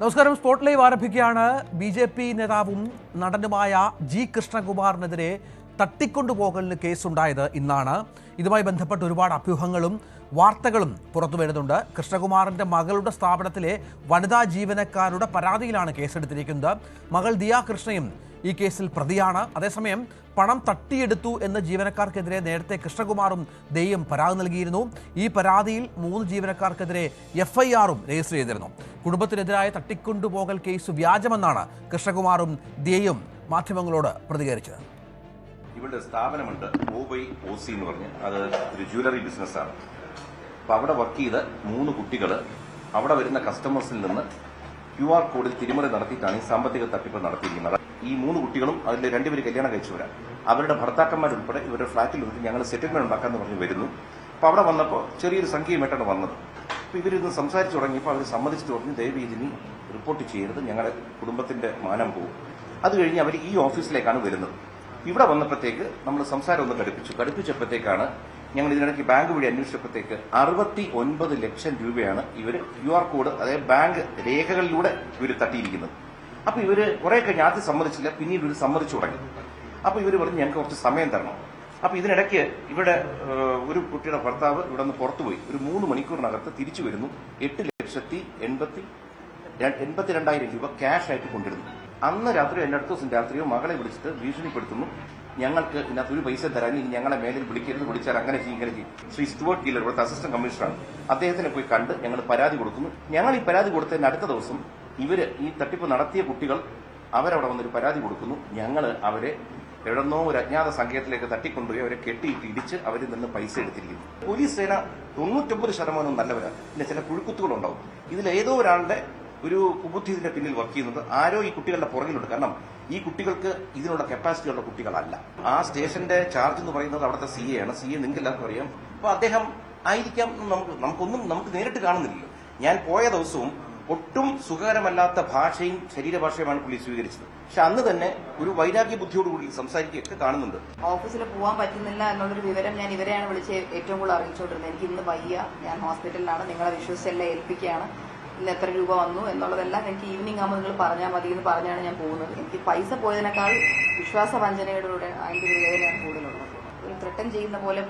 നമസ്കാരം. Spot live ആരംഭിക്കുകയാണ്. BJP നേതാവും നടനുമായ ജി കൃഷ്ണകുമാറിനെതിരെ തട്ടിക്കൊണ്ടുപോകലിന് കേസുണ്ടായത് ഇന്നാണ്. ഇതുമായി ബന്ധപ്പെട്ട് ഒരുപാട് അഭ്യൂഹങ്ങളും വാർത്തകളും പുറത്തു വരുന്നുണ്ട്. കൃഷ്ണകുമാറിൻ്റെ മകളുടെ സ്ഥാപനത്തിലെ വനിതാ ജീവനക്കാരുടെ പരാതിയിലാണ് കേസെടുത്തിരിക്കുന്നത്. മകൾ ദിയ കൃഷ്ണയും ഈ കേസിൽ പ്രതിയാണ്. അതേസമയം പണം തട്ടിയെടുത്തു എന്ന ജീവനക്കാർക്കെതിരെ നേരത്തെ കൃഷ്ണകുമാറും ദയയും പരാതി നൽകിയിരുന്നു. ഈ പരാതിയിൽ 3 ജീവനക്കാർക്കെതിരെ FIR-ഉം രജിസ്റ്റർ ചെയ്തിരുന്നു. കുടുംബത്തിനെതിരായ തട്ടിക്കൊണ്ടുപോകൽ കേസ് വ്യാജമെന്നാണ് കൃഷ്ണകുമാറും ദയയും മാധ്യമങ്ങളോട് പ്രതികരിച്ചത്. ഇവരുടെ സ്ഥാപനമുണ്ട് OC എന്ന് പറഞ്ഞ്, അത് ഒരു ജ്വല്ലറി ബിസിനസ്സാണ്. അപ്പോൾ അവിടെ വർക്ക് ചെയ്ത 3 കുട്ടികൾ അവിടെ വരുന്ന കസ്റ്റമേഴ്സിൽ നിന്ന് QR കോഡിൽ തിരിമറി നടത്തിയിട്ടാണ് ഈ സാമ്പത്തിക തട്ടിപ്പ് നടത്തിയിരിക്കുന്നത്. ഈ 3 കുട്ടികളും അതിൽ 2 പേര് കല്യാണം കഴിച്ചവരാണ്. അവരുടെ ഭർത്താക്കന്മാരുൾപ്പെടെ ഇവരുടെ ഫ്ളാറ്റിൽ വന്നിട്ട് ഞങ്ങൾ സെറ്റിൽമെന്റ് ഉണ്ടാക്കാമെന്ന് പറഞ്ഞ് വരുന്നു. അപ്പോൾ അവിടെ വന്നപ്പോൾ ചെറിയൊരു സംഖ്യയുമായിട്ടാണ് വന്നത്. അപ്പോൾ ഇവരിന്ന് സംസാരിച്ചു തുടങ്ങിയപ്പോൾ അവർ സമ്മതിച്ചു തുടങ്ങി, ദയവ് ഇതിനി റിപ്പോർട്ട് ചെയ്യരുത്, ഞങ്ങളുടെ കുടുംബത്തിന്റെ മാനം പോകും. അത് കഴിഞ്ഞ് അവർ ഈ ഓഫീസിലേക്കാണ് വരുന്നത്. ഇവിടെ വന്നപ്പോഴത്തേക്ക് നമ്മൾ സംസാരം ഒന്ന് കടുപ്പിച്ചപ്പോഴത്തേക്കാണ് ഞങ്ങൾ ഇതിനിടയ്ക്ക് ബാങ്ക് വഴി അന്വേഷിച്ചപ്പോഴത്തേക്ക് 69 ലക്ഷം രൂപയാണ് ഇവർ QR കോഡ്, അതായത് ബാങ്ക് രേഖകളിലൂടെ ഇവർ തട്ടിയിരിക്കുന്നത്. അപ്പൊ ഇവര് കുറെ കഴിഞ്ഞ് ആദ്യം സമ്മതിച്ചില്ല, പിന്നീട് ഇവർ സമ്മതിച്ചു തുടങ്ങി. അപ്പൊ ഇവർ പറഞ്ഞു ഞങ്ങൾക്ക് കുറച്ച് സമയം തരണം. അപ്പൊ ഇതിനിടയ്ക്ക് ഇവിടെ ഒരു കുട്ടിയുടെ ഭർത്താവ് ഇവിടെ നിന്ന് പുറത്തുപോയി ഒരു 3 മണിക്കൂറിനകത്ത് തിരിച്ചു വരുന്നു. 8,82,000 രൂപ ക്യാഷ് ആയിട്ട് കൊണ്ടിരുന്നു. അന്ന് രാത്രിയോ എൻ്റെ അടുത്ത ദിവസം രാത്രിയോ മകളെ വിളിച്ചിട്ട് ഭീഷണിപ്പെടുത്തുന്നു, ഞങ്ങൾക്ക് ഇതിനകത്ത് ഒരു പൈസ തരാൻ, ഇനി ഞങ്ങളെ മേലിൽ വിളിക്കരുത്, വിളിച്ചാൽ അങ്ങനെ ചെയ്യും ഇങ്ങനെ ചെയ്യും. ശ്രീ സ്റ്റുവർട്ട് ഗീലർ, ഇവിടുത്തെ അസിസ്റ്റന്റ് കമ്മീഷണറാണ്, അദ്ദേഹത്തിനെ പോയി കണ്ട് ഞങ്ങൾ പരാതി കൊടുക്കുന്നു. ഞങ്ങൾ ഈ പരാതി കൊടുത്തതിന് അടുത്ത ദിവസം ഈ തട്ടിപ്പ് നടത്തിയ കുട്ടികൾ അവരവിടെ വന്നൊരു പരാതി കൊടുക്കുന്നു. ഞങ്ങൾ അവരെ എവിടെന്നോ ഒരു അജ്ഞാത സംഘത്തിലേക്ക് തട്ടിക്കൊണ്ടുപോയി അവരെ കെട്ടിയിട്ട് ഇടിച്ച് അവരിൽ നിന്ന് പൈസ എടുത്തിരിക്കുന്നു. പോലീസ് സേന 99% നല്ലവരാണ്. പിന്നെ ചില പുഴുക്കുത്തുകളുണ്ടാവും. ഇതിൽ ഏതോ ഒരാളുടെ ഒരു കുബുദ്ധി ഇതിന്റെ പിന്നിൽ വർക്ക് ചെയ്യുന്നത്, ആരോ ഈ കുട്ടികളുടെ പുറകിലുണ്ട്. കാരണം ഈ കുട്ടികൾക്ക് ഇതിനുള്ള കപ്പാസിറ്റി ഉള്ള കുട്ടികളല്ല. ആ സ്റ്റേഷന്റെ ചാർജ് എന്ന് പറയുന്നത് അവിടുത്തെ CA ആണ്. CA നിങ്ങൾക്ക് എല്ലാവർക്കും അറിയാം. അപ്പൊ അദ്ദേഹം ആയിരിക്കാം, നമുക്ക് നേരിട്ട് കാണുന്നില്ലല്ലോ. ഞാൻ പോയ ദിവസവും ഒട്ടും സുഖകരമല്ലാത്ത ഭാഷയും ശരീരഭാഷയുമാണ് പുള്ളി സ്വീകരിച്ചത്. പക്ഷെ അന്ന് തന്നെ ഒരു വൈരാഗ്യ ബുദ്ധിയോടുകൂടി സംസാരിക്കുകയൊക്കെ കാണുന്നുണ്ട്. ഓഫീസിൽ പോകാൻ പറ്റുന്നില്ല എന്നുള്ളൊരു വിവരം ഞാൻ ഇവരെയാണ് വിളിച്ച് ഏറ്റവും കൂടുതൽ അറിയിച്ചുകൊണ്ടിരുന്നത്. എനിക്ക് ഇന്ന് വയ്യ, ഞാൻ ഹോസ്പിറ്റലിലാണ്, നിങ്ങളെ വിശ്വസിച്ചെല്ലാം ഏൽപ്പിക്കുകയാണ്, ഇന്ന് എത്ര രൂപ വന്നു എന്നുള്ളതെല്ലാം എനിക്ക് ഈവനിങ് ആകുമ്പോൾ നിങ്ങൾ പറഞ്ഞാൽ മതി എന്ന് പറഞ്ഞാണ് ഞാൻ പോകുന്നത്. എനിക്ക് പൈസ പോയതിനേക്കാൾ വിശ്വാസവഞ്ചനയോടുകൂടെ അതിന്റെ വേദനയാണ് കൂടുതലുള്ളത്. ഒരു ത്രട്ടൻ ചെയ്യുന്ന പോലെ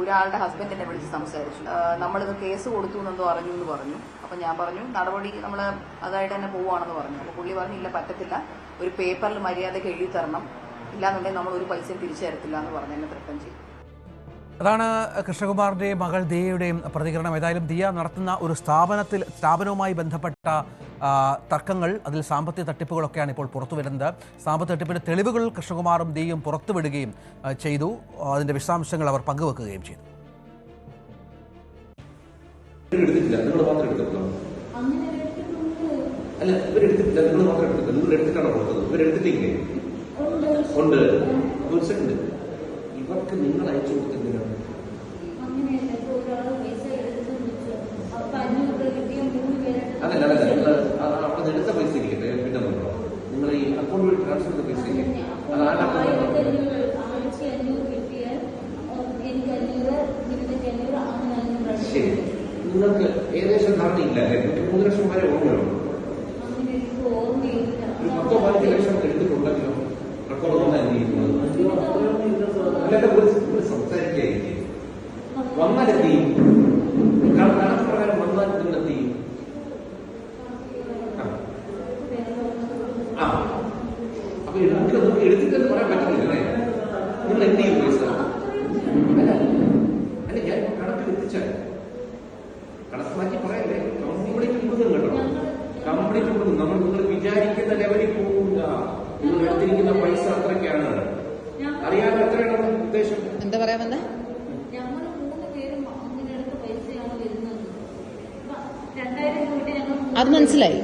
ഒരാളുടെ ഹസ്ബൻഡിനെ വിളിച്ച് സംസാരിച്ചു. നമ്മളിത് കേസ് കൊടുത്തു എന്നെന്തോ അറിഞ്ഞു എന്ന് പറഞ്ഞു. അപ്പൊ ഞാൻ പറഞ്ഞു നടപടി നമ്മൾ അതായിട്ട് തന്നെ പോവുകയാണെന്ന് പറഞ്ഞു. അപ്പൊ പുള്ളി പറഞ്ഞു ഇല്ല, പറ്റത്തില്ല, ഒരു പേപ്പറിൽ മര്യാദയ്ക്ക് എഴുതി തരണം, ഇല്ലാന്നുണ്ടെങ്കിൽ നമ്മൾ ഒരു പൈസയും തിരിച്ചു തരത്തില്ല എന്ന് പറഞ്ഞു എന്നെ ത്രട്ടൻ ചെയ്തു. അതാണ് കൃഷ്ണകുമാറിൻ്റെയും മകൾ ദിയയുടെയും പ്രതികരണം. ഏതായാലും ദിയ നടത്തുന്ന ഒരു സ്ഥാപനവുമായി ബന്ധപ്പെട്ട തർക്കങ്ങൾ, അതിൽ സാമ്പത്തിക തട്ടിപ്പുകളൊക്കെയാണ് ഇപ്പോൾ പുറത്തു വരുന്നത്. സാമ്പത്തിക തട്ടിപ്പിൻ്റെ തെളിവുകൾ കൃഷ്ണകുമാറും ദിയയും പുറത്തുവിടുകയും ചെയ്തു. അതിൻ്റെ വിശദാംശങ്ങൾ അവർ പങ്കുവെക്കുകയും ചെയ്തു. ഇവർക്ക് നിങ്ങൾ അയച്ചു കൊടുത്തില്ല. അതല്ല അവിടെ എടുത്ത പൈസ ഇരിക്കട്ടെ, പിന്നെ നോക്കണം. നിങ്ങൾ ഈ അക്കൗണ്ട് വഴി ട്രാൻസ്ഫർ ചെയ്ത പൈസ ഇല്ലേ, അത് ആരുടെ ശരി. നിങ്ങൾക്ക് ഏകദേശം ധാരണയില്ല, 3 ലക്ഷം വരെ ഓർമ്മയുള്ളൂ. ഒരു 10-15 ലക്ഷം എടുത്തിട്ടുണ്ടെങ്കിലോ റെക്കോർഡ് വന്നിരിക്കുന്നത് സംസാരിക്കായിരിക്കും. വന്നാലെത്തി കണക്ക് പ്രകാരം വന്നാൽ നിന്നെത്തി. അപ്പൊ നമുക്ക് എടുത്തിട്ടെന്ന് പറയാൻ പറ്റുന്നില്ലേ? നിങ്ങൾ എന്ത് ചെയ്യും പൈസ? അല്ല ഞാൻ കണക്ക് എത്തിച്ചാൽ കണക്ക് മാറ്റി പറയല്ലേ, കംപ്ലീറ്റ് കൊടുക്കും കേട്ടോ. കംപ്ലീറ്റ് കൊടുക്കും. നിങ്ങൾ വിചാരിക്കുന്ന ലെവലിൽ പോകില്ല. നിങ്ങൾ എടുത്തിരിക്കുന്ന പൈസ അത്രയ്ക്കാണ്. അറിയാതെ എത്രയാണ് ഉദ്ദേശം? എന്താ പറയാമെന്ന് അത് മനസ്സിലായി.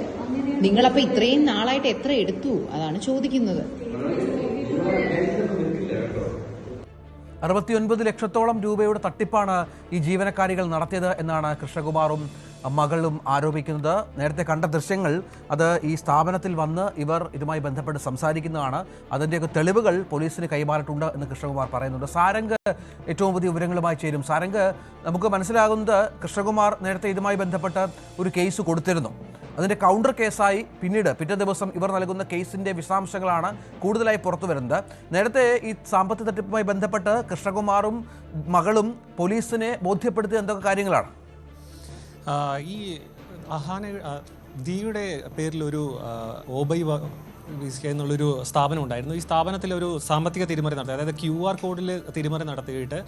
നിങ്ങളപ്പോ ഇത്രയും നാളായിട്ട് എത്ര എടുത്തു, അതാണ് ചോദിക്കുന്നത്. 69 ലക്ഷത്തോളം രൂപയുടെ തട്ടിപ്പാണ് ഈ ജീവനക്കാരികൾ നടത്തിയത് എന്നാണ് കൃഷ്ണകുമാറും മകളും ആരോപിക്കുന്നത്. നേരത്തെ കണ്ട ദൃശ്യങ്ങൾ അത് ഈ സ്ഥാപനത്തിൽ വന്ന് ഇവർ ഇതുമായി ബന്ധപ്പെട്ട് സംസാരിക്കുന്നതാണ്. അതിൻ്റെയൊക്കെ തെളിവുകൾ പോലീസിന് കൈമാറിയിട്ടുണ്ട് എന്ന് കൃഷ്ണകുമാർ പറയുന്നുണ്ട്. സാരംഗ് ഏറ്റവും പുതിയ വിവരങ്ങളുമായി ചേരും. സാരംഗ്, നമുക്ക് മനസ്സിലാകുന്നത് കൃഷ്ണകുമാർ നേരത്തെ ഇതുമായി ബന്ധപ്പെട്ട് ഒരു കേസ് കൊടുത്തിരുന്നു. അതിൻ്റെ കൗണ്ടർ കേസായി പിന്നീട് പിറ്റേ ദിവസം ഇവർ നൽകുന്ന കേസിൻ്റെ വിശദാംശങ്ങളാണ് കൂടുതലായി പുറത്തു വരുന്നത്. നേരത്തെ ഈ സാമ്പത്തിക തട്ടിപ്പുമായി ബന്ധപ്പെട്ട് കൃഷ്ണകുമാറും മകളും പോലീസിനെ ബോധ്യപ്പെടുത്തിയ എന്തൊക്കെ കാര്യങ്ങളാണ്? ഈ ദിയുടെ പേരിലൊരു ഓബൈ എന്നുള്ളൊരു സ്ഥാപനം ഉണ്ടായിരുന്നു. ഈ സ്ഥാപനത്തിൽ ഒരു സാമ്പത്തിക തിരിമറി നടത്തി, അതായത് QR കോഡിൽ തിരിമറി നടത്തിയിട്ട്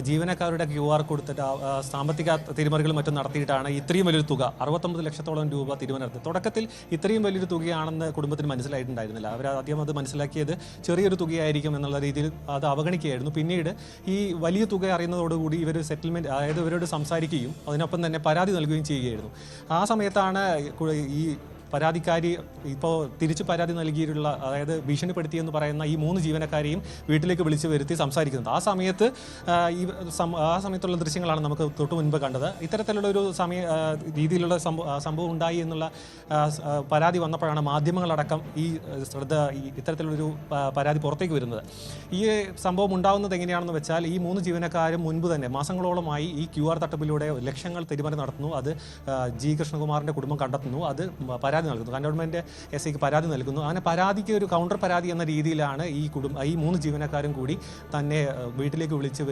ജീവനക്കാരുടെ QR കൊടുത്തിട്ട് സാമ്പത്തിക തിരിമറികൾ മറ്റും നടത്തിയിട്ടാണ് ഇത്രയും വലിയൊരു തുക 69 ലക്ഷത്തോളം രൂപ തിരിമറി നടത്തി. തുടക്കത്തിൽ ഇത്രയും വലിയൊരു തുകയാണെന്ന് കുടുംബത്തിന് മനസ്സിലായിട്ടുണ്ടായിരുന്നില്ല. അവർ ആദ്യം അത് മനസ്സിലാക്കിയത് ചെറിയൊരു തുകയായിരിക്കും എന്നുള്ള രീതിയിൽ അത് അവഗണിക്കുകയായിരുന്നു. പിന്നീട് ഈ വലിയ തുക അറിയുന്നതോടുകൂടി ഇവർ സെറ്റിൽമെൻറ്റ്, അതായത് ഇവരോട് സംസാരിക്കുകയും അതിനൊപ്പം തന്നെ പരാതി നൽകുകയും ചെയ്യുകയായിരുന്നു. ആ സമയത്താണ് ഈ പരാതിക്കാരി ഇപ്പോൾ തിരിച്ച് പരാതി നൽകിയിട്ടുള്ള, അതായത് ഭീഷണിപ്പെടുത്തിയെന്ന് പറയുന്ന ഈ 3 ജീവനക്കാരെയും വീട്ടിലേക്ക് വിളിച്ച് വരുത്തി സംസാരിക്കുന്നത്. ആ സമയത്തുള്ള ദൃശ്യങ്ങളാണ് നമുക്ക് തൊട്ട് മുൻപ് കണ്ടത്. ഇത്തരത്തിലുള്ള ഒരു രീതിയിലുള്ള സംഭവം ഉണ്ടായി എന്നുള്ള പരാതി വന്നപ്പോഴാണ് മാധ്യമങ്ങളടക്കം ഇത്തരത്തിലുള്ളൊരു പരാതി പുറത്തേക്ക് വരുന്നത്. ഈ സംഭവം ഉണ്ടാകുന്നത് എങ്ങനെയാണെന്ന് വെച്ചാൽ, ഈ 3 ജീവനക്കാരും മുൻപ് തന്നെ മാസങ്ങളോളമായി ഈ QR തട്ടിപ്പിലൂടെ ലക്ഷങ്ങൾ തിരിമറി നടത്തുന്നു. അത് ജി കൃഷ്ണകുമാറിൻ്റെ കുടുംബം കണ്ടെത്തുന്നു. അത് പരാതി നൽകുന്നു, കന്റോൺമെന്റ് SIക്ക് പരാതി നൽകുന്നു. അങ്ങനെ പരാതിക്ക് ഒരു കൗണ്ടർ പരാതി എന്ന രീതിയിലാണ് ഈ 3 ജീവനക്കാരും കൂടി തന്നെ വീട്ടിലേക്ക് വിളിച്ച്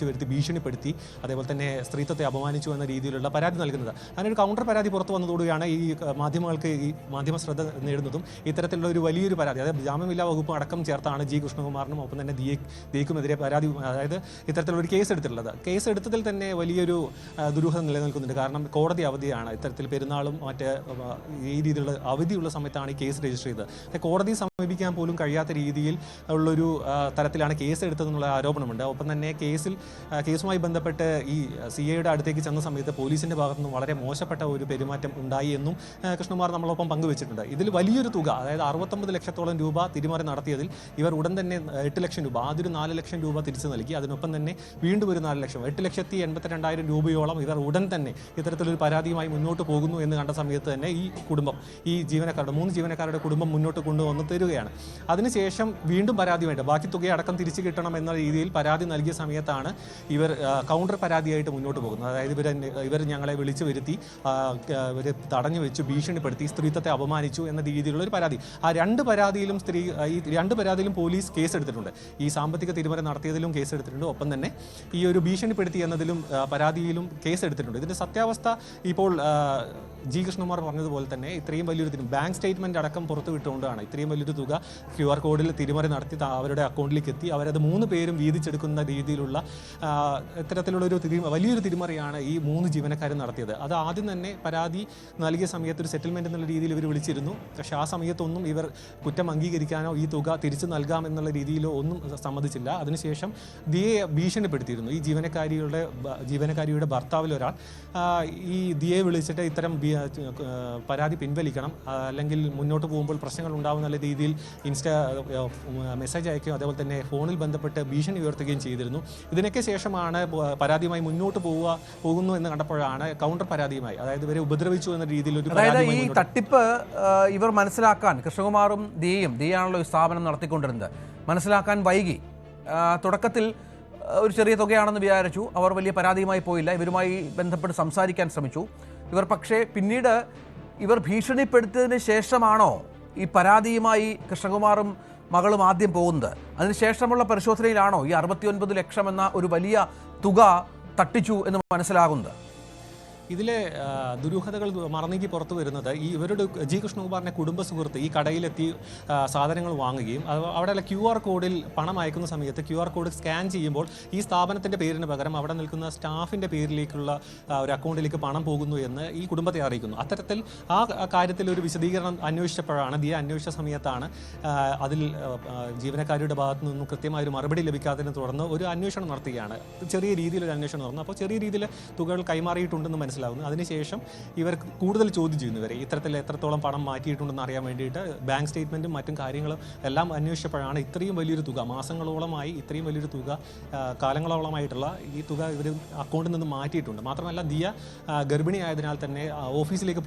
വരുത്തി ഭീഷണിപ്പെടുത്തി, അതേപോലെ തന്നെ സ്ത്രീത്വത്തെ അപമാനിച്ചു എന്ന രീതിയിലുള്ള പരാതി നൽകുന്നത്. അങ്ങനെ ഒരു കൗണ്ടർ പരാതി പുറത്തു വന്നതോടുകൂടിയാണ് ഈ മാധ്യമങ്ങൾക്ക് ഈ മാധ്യമ ശ്രദ്ധ നേടുന്നതും. ഇത്തരത്തിലുള്ള ഒരു വലിയൊരു പരാതി, അതായത് ജാമ്യമില്ലാ വകുപ്പ് അടക്കം ചേർത്താണ് ജി കൃഷ്ണകുമാറിനും ഒപ്പം തന്നെ ദിയക്കുമെതിരെ പരാതി, അതായത് ഇത്തരത്തിലുള്ള ഒരു കേസ് എടുത്തിട്ടുള്ളത്. കേസ് എടുത്തതിൽ തന്നെ വലിയൊരു ദുരൂഹത നിലനിൽക്കുന്നുണ്ട്. കാരണം കോടതി അവധിയാണ്. ഇത്തരത്തിൽ പെരുന്നാളും മറ്റ് ഈ രീതിയിലുള്ള അവധിയുള്ള സമയത്താണ് ഈ കേസ് രജിസ്റ്റർ ചെയ്തത്. കോടതിയെ സമീപിക്കാൻ പോലും കഴിയാത്ത രീതിയിൽ ഉള്ളൊരു തരത്തിലാണ് കേസ് എടുത്തതെന്നുള്ള ആരോപണമുണ്ട്. ഒപ്പം തന്നെ കേസുമായി ബന്ധപ്പെട്ട് ഈ CIയുടെ അടുത്തേക്ക് ചെന്ന സമയത്ത് പോലീസിൻ്റെ ഭാഗത്തു നിന്ന് വളരെ മോശപ്പെട്ട ഒരു പെരുമാറ്റം ഉണ്ടായി എന്നും കൃഷ്ണകുമാർ നമ്മളൊപ്പം പങ്കുവച്ചിട്ടുണ്ട്. ഇതിൽ വലിയൊരു തുക, അതായത് 69 ലക്ഷത്തോളം രൂപ തിരിമറി നടത്തിയതിൽ ഇവർ ഉടൻ തന്നെ 8 ലക്ഷം രൂപ, ആദ്യം 4 ലക്ഷം രൂപ തിരിച്ചു നൽകി. അതിനൊപ്പം തന്നെ വീണ്ടും ഒരു 4 ലക്ഷം, 8,82,000 രൂപയോളം ഇവർ ഉടൻ തന്നെ ഇത്തരത്തിലൊരു പരാതിയുമായി മുന്നോട്ട് പോകുന്നു എന്ന് കണ്ട സമയത്ത് തന്നെ ഈ കുടുംബം, ഈ ജീവനക്കാരുടെ 3 ജീവനക്കാരുടെ കുടുംബം മുന്നോട്ട് കൊണ്ടുവന്ന് തരികയാണ്. അതിനുശേഷം വീണ്ടും പരാതി വേണ്ട, ബാക്കി തുകയടക്കം തിരിച്ചു കിട്ടണം എന്ന രീതിയിൽ പരാതി നൽകിയ സമയത്താണ് ഇവർ കൗണ്ടർ പരാതിയായിട്ട് മുന്നോട്ട് പോകുന്നത്. അതായത് ഇവർ ഞങ്ങളെ വിളിച്ചു വരുത്തി, ഇവർ തടഞ്ഞു വെച്ചു, ഭീഷണിപ്പെടുത്തി, സ്ത്രീത്വത്തെ അപമാനിച്ചു എന്ന രീതിയിലുള്ള ഒരു പരാതി. ഈ 2 പരാതിയിലും പോലീസ് കേസെടുത്തിട്ടുണ്ട്. ഈ സാമ്പത്തിക തിരിമറി നടത്തിയതിലും കേസെടുത്തിട്ടുണ്ട്. ഒപ്പം തന്നെ ഈ ഒരു ഭീഷണിപ്പെടുത്തി എന്നതിലും പരാതിയിലും കേസെടുത്തിട്ടുണ്ട്. ഇതിൻ്റെ സത്യാവസ്ഥ ഇപ്പോൾ ജി കൃഷ്ണകുമാർ പറഞ്ഞതുപോലെ തന്നെ ഇത്രയും വലിയൊരു ബാങ്ക് സ്റ്റേറ്റ്മെന്റ് അടക്കം പുറത്തു വിട്ടുകൊണ്ടാണ് ഇത്രയും വലിയൊരു തുക QR കോഡിൽ തിരിമറി നടത്തി അവരുടെ അക്കൗണ്ടിലേക്ക് എത്തി. അവരത് 3 പേരും വീതിച്ചെടുക്കുന്ന രീതിയിലുള്ള ഇത്തരത്തിലുള്ളൊരു വലിയൊരു തിരിമറിയാണ് ഈ 3 ജീവനക്കാരും നടത്തിയത്. അത് ആദ്യം തന്നെ പരാതി നൽകിയ സമയത്ത് ഒരു സെറ്റിൽമെന്റ് എന്നുള്ള രീതിയിൽ ഇവർ വിളിച്ചിരുന്നു. പക്ഷേ ആ സമയത്തൊന്നും ഇവർ കുറ്റം അംഗീകരിക്കാനോ ഈ തുക തിരിച്ചു നൽകാം എന്നുള്ള രീതിയിലോ ഒന്നും സമ്മതിച്ചില്ല. അതിനുശേഷം ദിയെ ഭീഷണിപ്പെടുത്തിയിരുന്നു. ഈ ജീവനക്കാരിയുടെ ഭർത്താവിലൊരാൾ ഈ ദിയെ വിളിച്ചിട്ട് ഇത്തരം പരാതി പിൻവലിക്കണം, അല്ലെങ്കിൽ മുന്നോട്ട് പോകുമ്പോൾ പ്രശ്നങ്ങൾ ഉണ്ടാവുന്ന രീതിയിൽ മെസ്സേജ് അയക്കുകയും അതേപോലെ തന്നെ ഫോണിൽ ബന്ധപ്പെട്ട് ഭീഷണി ഉയർത്തുകയും ചെയ്തിരുന്നു. ഇതിനൊക്കെ ശേഷമാണ് പരാതിയുമായി മുന്നോട്ട് പോകുന്നു എന്ന് കണ്ടപ്പോഴാണ് കൗണ്ടർ പരാതിയുമായി, അതായത് ഇവരെ ഉപദ്രവിച്ചു എന്ന രീതിയിൽ ഒരു, അതായത് ഈ തട്ടിപ്പ് ഇവർ മനസ്സിലാക്കാൻ കൃഷ്ണകുമാറും ദിയാണല്ലോ ഈ സ്ഥാപനം നടത്തിക്കൊണ്ടിരുന്നത്, മനസ്സിലാക്കാൻ വൈകി. തുടക്കത്തിൽ ഒരു ചെറിയ തുകയാണെന്ന് വിചാരിച്ചു. അവർ വലിയ പരാതിയുമായി പോയില്ല. ഇവരുമായി ബന്ധപ്പെട്ട് സംസാരിക്കാൻ ശ്രമിച്ചു. പക്ഷേ പിന്നീട് ഇവർ ഭീഷണിപ്പെടുത്തിയതിന് ശേഷമാണോ ഈ പരാതിയുമായി കൃഷ്ണകുമാറും മകളും ആദ്യം പോകുന്നത്? അതിനുശേഷമുള്ള പരിശോധനയിലാണോ ഈ 69 ലക്ഷം എന്ന ഒരു വലിയ തുക തട്ടിച്ചു എന്ന് മനസ്സിലാകുന്നത്? ഇതിലെ ദുരൂഹതകൾ മറന്നേക്ക് പുറത്തു വരുന്നത് ഇവരുടെ ജി കൃഷ്ണകുമാറിൻ്റെ കുടുംബ സുഹൃത്ത് ഈ കടയിലെത്തി സാധനങ്ങൾ വാങ്ങുകയും അവിടെയുള്ള QR കോഡിൽ പണം അയക്കുന്ന സമയത്ത് QR കോഡ് സ്കാൻ ചെയ്യുമ്പോൾ ഈ സ്ഥാപനത്തിൻ്റെ പേരിന് പകരം അവിടെ നിൽക്കുന്ന സ്റ്റാഫിൻ്റെ പേരിലേക്കുള്ള ഒരു അക്കൗണ്ടിലേക്ക് പണം പോകുന്നു എന്ന് ഈ കുടുംബത്തെ അറിയിക്കുന്നു. അത്തരത്തിൽ ആ കാര്യത്തിൽ ഒരു വിശദീകരണം അന്വേഷിച്ചപ്പോഴാണ്, ദിയ അന്വേഷിച്ച സമയത്താണ് അതിൽ ജീവനക്കാരുടെ ഭാഗത്തു നിന്നും കൃത്യമായൊരു മറുപടി ലഭിക്കാത്തതിനെ തുടർന്ന് ഒരു അന്വേഷണം നടത്തുകയാണ്. ചെറിയ രീതിയിലൊരു അന്വേഷണം നടന്നു. അപ്പോൾ ചെറിയ രീതിയിൽ തുകകൾ കൈമാറിയിട്ടുണ്ടെന്ന് മനസ്സിലാവുന്നു. അതിനുശേഷം ഇവർ കൂടുതൽ ചോദ്യം ചെയ്യുന്നു. ഇവരെ ഇത്തരത്തിൽ എത്രത്തോളം പണം മാറ്റിയിട്ടുണ്ടെന്ന് അറിയാൻ വേണ്ടിയിട്ട് ബാങ്ക് സ്റ്റേറ്റ്മെൻറ്റും മറ്റും കാര്യങ്ങളും എല്ലാം അന്വേഷിച്ചപ്പോഴാണ് ഇത്രയും വലിയൊരു തുക, മാസങ്ങളോളമായി ഇത്രയും വലിയൊരു തുക, കാലങ്ങളോളമായിട്ടുള്ള ഈ തുക ഇവർ അക്കൗണ്ടിൽ നിന്ന് മാറ്റിയിട്ടുണ്ട്. മാത്രമല്ല ദിയ ഗർഭിണിയായതിനാൽ തന്നെ ഓഫീസിലേക്ക്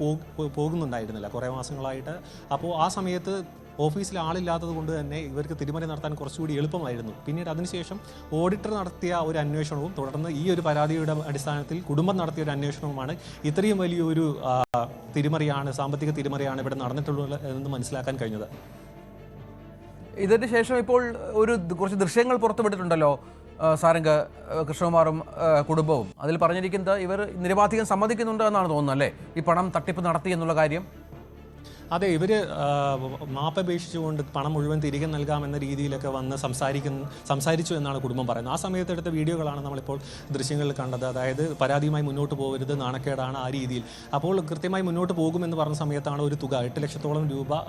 പോകുന്നുണ്ടായിരുന്നില്ല കുറേ മാസങ്ങളായിട്ട്. അപ്പോൾ ആ സമയത്ത് ഓഫീസിൽ ആളില്ലാത്തത് കൊണ്ട് തന്നെ ഇവർക്ക് തിരിമറി നടത്താൻ കുറച്ചുകൂടി എളുപ്പമായിരുന്നു. പിന്നീട് അതിനുശേഷം ഓഡിറ്റർ നടത്തിയ ഒരു അന്വേഷണവും തുടർന്ന് ഈ ഒരു പരാതിയുടെ അടിസ്ഥാനത്തിൽ കുടുംബം നടത്തിയ ഒരു അന്വേഷണവുമാണ് ഇത്രയും വലിയൊരു തിരിമറിയാണ്, സാമ്പത്തിക തിരിമറിയാണ് ഇവിടെ നടന്നിട്ടുള്ളത് എന്ന് മനസ്സിലാക്കാൻ കഴിഞ്ഞത്. ഇതിന് ശേഷം ഇപ്പോൾ കുറച്ച് ദൃശ്യങ്ങൾ പുറത്തുവിട്ടിട്ടുണ്ടല്ലോ സാരംഗ്, കൃഷ്ണകുമാറും കുടുംബവും. അതിൽ പറഞ്ഞിരിക്കുന്നത് ഇവർ നിരവാധികം സമ്മതിക്കുന്നുണ്ട് എന്നാണ് തോന്നുന്നത് അല്ലേ, ഈ പണം തട്ടിപ്പ് നടത്തി എന്നുള്ള കാര്യം? അതെ, ഇവർ മാപ്പപേക്ഷിച്ചുകൊണ്ട് പണം മുഴുവൻ തിരികെ നൽകാമെന്ന രീതിയിലൊക്കെ വന്ന് സംസാരിച്ചു എന്നാണ് കുടുംബം പറയുന്നത്. ആ സമയത്ത് എടുത്ത വീഡിയോകളാണ് നമ്മളിപ്പോൾ ദൃശ്യങ്ങളിൽ കണ്ടത്. അതായത് പരാതിയുമായി മുന്നോട്ട് പോകരുത്, നാണക്കേടാണ്, ആ രീതിയിൽ. അപ്പോൾ കൃത്യമായി മുന്നോട്ട് പോകുമെന്ന് പറഞ്ഞ സമയത്താണ് ഒരു തുക 8 ലക്ഷത്തോളം രൂപ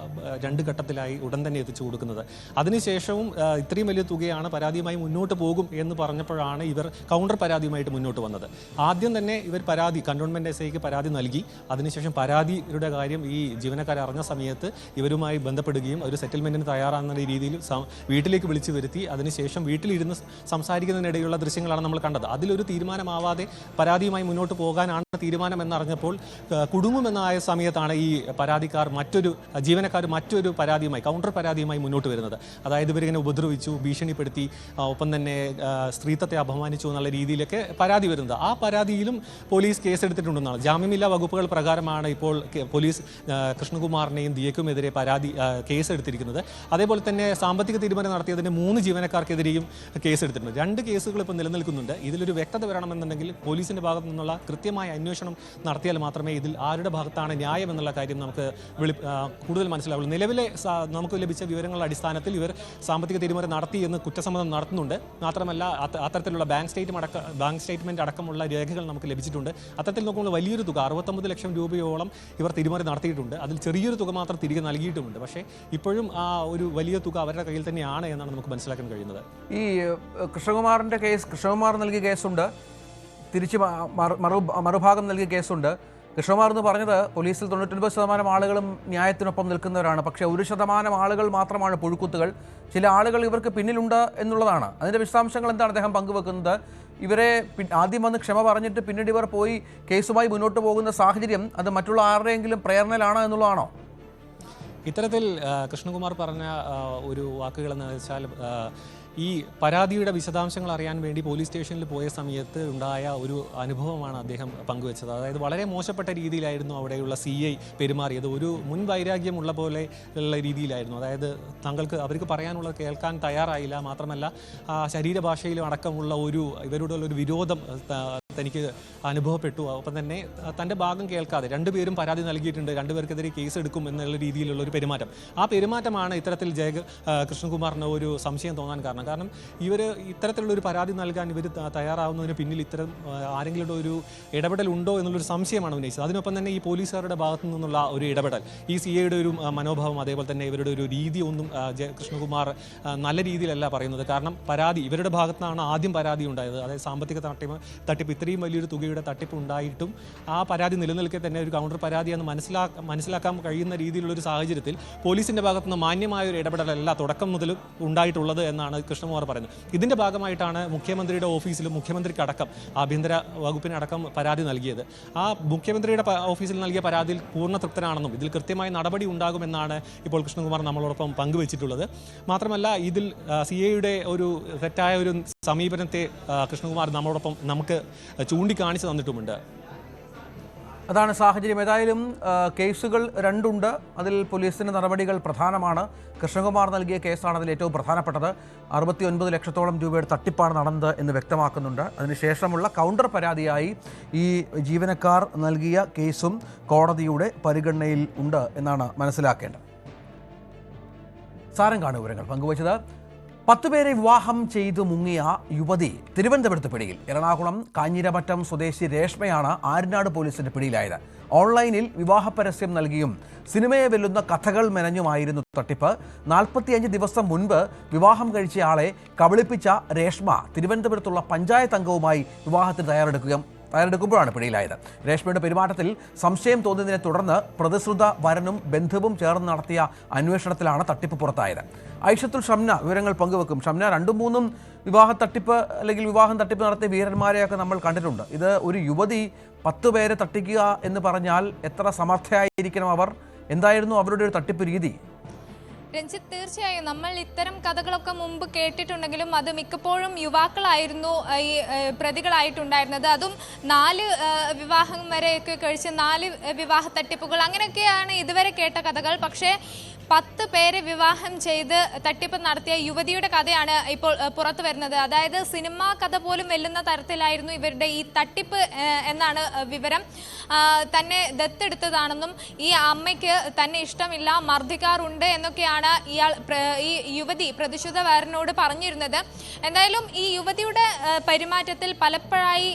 2 ഘട്ടത്തിലായി ഉടൻ തന്നെ എത്തിച്ചു കൊടുക്കുന്നത്. അതിനുശേഷവും ഇത്രയും വലിയ തുകയാണ്, പരാതിയുമായി മുന്നോട്ട് പോകും എന്ന് പറഞ്ഞപ്പോഴാണ് ഇവർ കൗണ്ടർ പരാതിയുമായിട്ട് മുന്നോട്ട് വന്നത്. ആദ്യം തന്നെ ഇവർ കന്റോൺമെന്റ് SIക്ക് പരാതി നൽകി. അതിനുശേഷം പരാതിയുടെ കാര്യം ഈ ജീവനക്കാർ അറിഞ്ഞ സമയത്ത് ഇവരുമായി ബന്ധപ്പെടുകയും ഒരു സെറ്റിൽമെന്റിന് തയ്യാറാകുന്ന രീതിയിൽ വീട്ടിലേക്ക് വിളിച്ചു വരുത്തി അതിനുശേഷം വീട്ടിലിരുന്ന് സംസാരിക്കുന്നതിനിടയിലുള്ള ദൃശ്യങ്ങളാണ് നമ്മൾ കണ്ടത്. അതിലൊരു തീരുമാനമാവാതെ പരാതിയുമായി മുന്നോട്ട് പോകാനാണ് തീരുമാനം എന്നറിഞ്ഞപ്പോൾ കുടുങ്ങുമെന്നായ സമയത്താണ് ഈ ജീവനക്കാർ മറ്റൊരു പരാതിയുമായി, കൗണ്ടർ പരാതിയുമായി മുന്നോട്ട് വരുന്നത്. അതായത് ഇവരിങ്ങനെ ഉപദ്രവിച്ചു, ഭീഷണിപ്പെടുത്തി, ഒപ്പം തന്നെ സ്ത്രീത്വത്തെ അപമാനിച്ചു എന്നുള്ള രീതിയിലൊക്കെ പരാതി വരുന്നത്. ആ പരാതിയിലും പോലീസ് കേസെടുത്തിട്ടുണ്ടെന്നാണ്. ജാമ്യമില്ലാ വകുപ്പുകൾ പ്രകാരമാണ് ഇപ്പോൾ പോലീസ് കൃഷ്ണകുമാറിനെയും ദിയക്കുമെതിരെ കേസെടുത്തിരിക്കുന്നത്. അതേപോലെ തന്നെ സാമ്പത്തിക തിരിമറി നടത്തിയതിന് 3 ജീവനക്കാർക്കെതിരെയും കേസെടുത്തിട്ടുണ്ട്. 2 കേസുകൾ ഇപ്പോൾ നിലനിൽക്കുന്നുണ്ട്. ഇതിലൊരു വ്യക്തത വരണമെന്നുണ്ടെങ്കിൽ പോലീസിന്റെ ഭാഗത്തു നിന്നുള്ള കൃത്യമായ അന്വേഷണം നടത്തിയാൽ മാത്രമേ ഇതിൽ ആരുടെ ഭാഗത്താണ് ന്യായം എന്നുള്ള കാര്യം നമുക്ക് കൂടുതൽ മനസ്സിലാവുള്ളൂ. നിലവിലെ നമുക്ക് ലഭിച്ച വിവരങ്ങളുടെ അടിസ്ഥാനത്തിൽ ഇവർ സാമ്പത്തിക തിരിമറി നടത്തി എന്ന് കുറ്റസമ്മതം നടത്തുന്നുണ്ട്. മാത്രമല്ല അത്തരത്തിലുള്ള ബാങ്ക് സ്റ്റേറ്റ്മെന്റ് അടക്കമുള്ള രേഖകൾ നമുക്ക് ലഭിച്ചിട്ടുണ്ട്. അത്തരത്തിൽ നോക്കുമ്പോൾ വലിയൊരു തുക 69 ലക്ഷം രൂപയോളം ഇവർ തിരിമറി നടത്തിയിട്ടുണ്ട്. അതിൽ ചെറിയൊരു തുക മാത്രം തിരികെ നൽകിയിട്ടുമുണ്ട്. പക്ഷേ ഇപ്പോഴും ആ ഒരു വലിയ തുക അവരുടെ കയ്യിൽ തന്നെയാണ് എന്നാണ് നമുക്ക് മനസ്സിലാക്കാൻ കഴിയുന്നത്. ഈ കൃഷ്ണകുമാർ നൽകിയ കേസുണ്ട്, തിരിച്ച് മറുഭാഗം നൽകിയ കേസുണ്ട്. കൃഷ്ണകുമാർ എന്ന് പറഞ്ഞത് പോലീസിൽ 99% ആളുകളും ന്യായത്തിനൊപ്പം നിൽക്കുന്നവരാണ്. പക്ഷേ 1% ആളുകൾ മാത്രമാണ് പുഴുക്കുത്തുകൾ. ചില ആളുകൾ ഇവർക്ക് പിന്നിലുണ്ട് എന്നുള്ളതാണ്. അതിൻ്റെ വിശദാംശങ്ങൾ എന്താണ് അദ്ദേഹം പങ്കുവെക്കുന്നത്? ഇവരെ ആദ്യം വന്ന് ക്ഷമ പറഞ്ഞിട്ട് പിന്നീട് ഇവർ പോയി കേസുമായി മുന്നോട്ട് പോകുന്ന സാഹചര്യം അത് മറ്റുള്ള ആരുടെയെങ്കിലും പ്രേരണയിലാണോ എന്നുള്ളതാണോ? ഇത്തരത്തിൽ കൃഷ്ണകുമാർ പറഞ്ഞ ഒരു വാക്കുകളെന്ന് വെച്ചാൽ ഈ പരാതിയുടെ വിശദാംശങ്ങൾ അറിയാൻ വേണ്ടി പോലീസ് സ്റ്റേഷനിൽ പോയ സമയത്ത് ഉണ്ടായ ഒരു അനുഭവമാണ് അദ്ദേഹം പങ്കുവച്ചത്. അതായത് വളരെ മോശപ്പെട്ട രീതിയിലായിരുന്നു അവിടെയുള്ള CI പെരുമാറിയത്. ഒരു മുൻ വൈരാഗ്യമുള്ള പോലെ ഉള്ള രീതിയിലായിരുന്നു. അതായത് അവർക്ക് പറയാനുള്ളത് കേൾക്കാൻ തയ്യാറായില്ല. മാത്രമല്ല ശരീരഭാഷയിലും അടക്കമുള്ള ഇവരോടുള്ള ഒരു വിരോധം തനിക്ക് അനുഭവപ്പെട്ടു. ഒപ്പം തന്നെ തൻ്റെ ഭാഗം കേൾക്കാതെ 2 പേരും പരാതി നൽകിയിട്ടുണ്ട്, 2 പേർക്കെതിരെ കേസ് എടുക്കും എന്നുള്ള രീതിയിലുള്ള ഒരു പെരുമാറ്റം. ആ പെരുമാറ്റമാണ് ഇത്തരത്തിൽ കൃഷ്ണകുമാറിന് ഒരു സംശയം തോന്നാൻ കാരണം ഇവർ ഇത്തരത്തിലുള്ളൊരു പരാതി നൽകാൻ ഇവർ തയ്യാറാവുന്നതിന് പിന്നിൽ ഇത്തരം ആരെങ്കിലും ഒരു ഇടപെടൽ ഉണ്ടോ എന്നുള്ളൊരു സംശയമാണ് ഉന്നയിച്ചത്. അതിനൊപ്പം തന്നെ ഈ പോലീസുകാരുടെ ഭാഗത്തു നിന്നുള്ള ഒരു ഇടപെടൽ, ഈ CIയുടെ ഒരു മനോഭാവം, അതേപോലെ തന്നെ ഇവരുടെ ഒരു രീതി ഒന്നും കൃഷ്ണകുമാർ നല്ല രീതിയിലല്ല പറയുന്നത്. കാരണം ഇവരുടെ ഭാഗത്താണ് ആദ്യം പരാതി ഉണ്ടായത്. അതായത് സാമ്പത്തിക തട്ടിപ്പ് ഇത്രയും വലിയൊരു തുകയുടെ തട്ടിപ്പ് ഉണ്ടായിട്ടും ആ പരാതി നിലനിൽക്കെ തന്നെ ഒരു കൗണ്ടർ പരാതിയെന്ന് മനസ്സിലാക്കാൻ കഴിയുന്ന രീതിയിലുള്ളൊരു സാഹചര്യത്തിൽ പോലീസിന്റെ ഭാഗത്തുനിന്ന് മാന്യമായ ഒരു ഇടപെടലല്ല തുടക്കം മുതൽ ഉണ്ടായിട്ടുള്ളത് എന്നാണ് കൃഷ്ണകുമാർ പറയുന്നത്. ഇതിന്റെ ഭാഗമായിട്ടാണ് മുഖ്യമന്ത്രിയുടെ ഓഫീസിലും മുഖ്യമന്ത്രിക്കടക്കം ആഭ്യന്തര വകുപ്പിനടക്കം പരാതി നൽകിയത്. ആ മുഖ്യമന്ത്രിയുടെ ഓഫീസിൽ നൽകിയ പരാതിയിൽ പൂർണ്ണ തൃപ്തനാണെന്നും ഇതിൽ കൃത്യമായ നടപടി ഉണ്ടാകുമെന്നാണ് ഇപ്പോൾ കൃഷ്ണകുമാർ നമ്മളോടൊപ്പം പങ്കുവച്ചിട്ടുള്ളത്. മാത്രമല്ല ഇതിൽ CIയുടെ ഒരു തെറ്റായ ഒരു സമീപനത്തെ കൃഷ്ണകുമാർ നമ്മളോടൊപ്പം നമുക്ക് ചൂണ്ടിക്കാണിച്ചു തന്നിട്ടുമുണ്ട്. അതാണ് സാഹചര്യം. ഏതായാലും കേസുകൾ 2 ഉണ്ട്. അതിൽ പോലീസിൻ്റെ നടപടികൾ പ്രധാനമാണ്. കൃഷ്ണകുമാർ നൽകിയ കേസാണ് അതിൽ ഏറ്റവും പ്രധാനപ്പെട്ടത്. 69 ലക്ഷത്തോളം രൂപയുടെ തട്ടിപ്പാണ് നടന്നത് എന്ന് വ്യക്തമാക്കുന്നുണ്ട്. അതിനുശേഷമുള്ള കൗണ്ടർ പരാതിയായി ഈ ജീവനക്കാർ നൽകിയ കേസും കോടതിയുടെ പരിഗണനയിൽ ഉണ്ട് എന്നാണ് മനസ്സിലാക്കേണ്ടത്. സാരംഗാണ് വിവരങ്ങൾ പങ്കുവച്ചത്. 10 പേരെ വിവാഹം ചെയ്തു മുങ്ങിയ യുവതി തിരുവനന്തപുരത്ത് പിടിയിൽ. എറണാകുളം കാഞ്ഞിരമറ്റം സ്വദേശി രേഷ്മയാണ് ആര്യനാട് പോലീസിന്റെ പിടിയിലായത്. ഓൺലൈനിൽ വിവാഹ പരസ്യം നൽകിയും സിനിമയെ വെല്ലുന്ന കഥകൾ മെനഞ്ഞുമായിരുന്നു തട്ടിപ്പ്. 45 ദിവസം മുൻപ് വിവാഹം കഴിച്ചയാളെ കബളിപ്പിച്ച രേഷ്മ തിരുവനന്തപുരത്തുള്ള പഞ്ചായത്ത് അംഗവുമായി വിവാഹത്തിന് തയ്യാറെടുക്കുമ്പോഴാണ് പിടിയിലായത്. രേഷ്മയുടെ പെരുമാറ്റത്തിൽ സംശയം തോന്നിയതിനെ തുടർന്ന് പ്രതിശ്രുത വരനും ബന്ധുവും ചേർന്ന് നടത്തിയ അന്വേഷണത്തിലാണ് തട്ടിപ്പ് പുറത്തായത്. ഐഷത്തുൽ ഷംന വിവരങ്ങൾ പങ്കുവെക്കും. ഷംന, 2-3 വിവാഹം തട്ടിപ്പ് നടത്തിയ വീരന്മാരെയൊക്കെ നമ്മൾ കണ്ടിട്ടുണ്ട്. ഇത് ഒരു യുവതി 10 പേരെ തട്ടിക്കുക എന്ന് പറഞ്ഞാൽ എത്ര സമർത്ഥയായിരിക്കണം അവർ? എന്തായിരുന്നു അവരുടെ ഒരു തട്ടിപ്പ് രീതി? രഞ്ജിത്ത്, തീർച്ചയായും നമ്മൾ ഇത്തരം കഥകളൊക്കെ മുമ്പ് കേട്ടിട്ടുണ്ടെങ്കിലും അത് മിക്കപ്പോഴും യുവാക്കളായിരുന്നു ഈ പ്രതികളായിട്ടുണ്ടായിരുന്നത്. അതും 4 വിവാഹം വരെയൊക്കെ കഴിച്ച് 4 വിവാഹ തട്ടിപ്പുകൾ അങ്ങനെയൊക്കെയാണ് ഇതുവരെ കേട്ട കഥകൾ. പക്ഷേ 10 പേരെ വിവാഹം ചെയ്ത് തട്ടിപ്പ് നടത്തിയ യുവതിയുടെ കഥയാണ് ഇപ്പോൾ പുറത്തു വരുന്നത്. അതായത് സിനിമാ കഥ പോലും വെല്ലുന്ന തരത്തിലായിരുന്നു ഇവരുടെ ഈ തട്ടിപ്പ് എന്നാണ് വിവരം. തന്നെ ദത്തെടുത്തതാണെന്നും ഈ അമ്മയ്ക്ക് തന്നെ ഇഷ്ടമില്ല, മർദ്ദിക്കാറുണ്ട് എന്നൊക്കെയാണ് ഈ യുവതി പ്രതിശുദ്ധവാരനോട് പറഞ്ഞിരുന്നത്. എന്തായാലും ഈ യുവതിയുടെ പെരുമാറ്റത്തിൽ പലപ്പോഴായി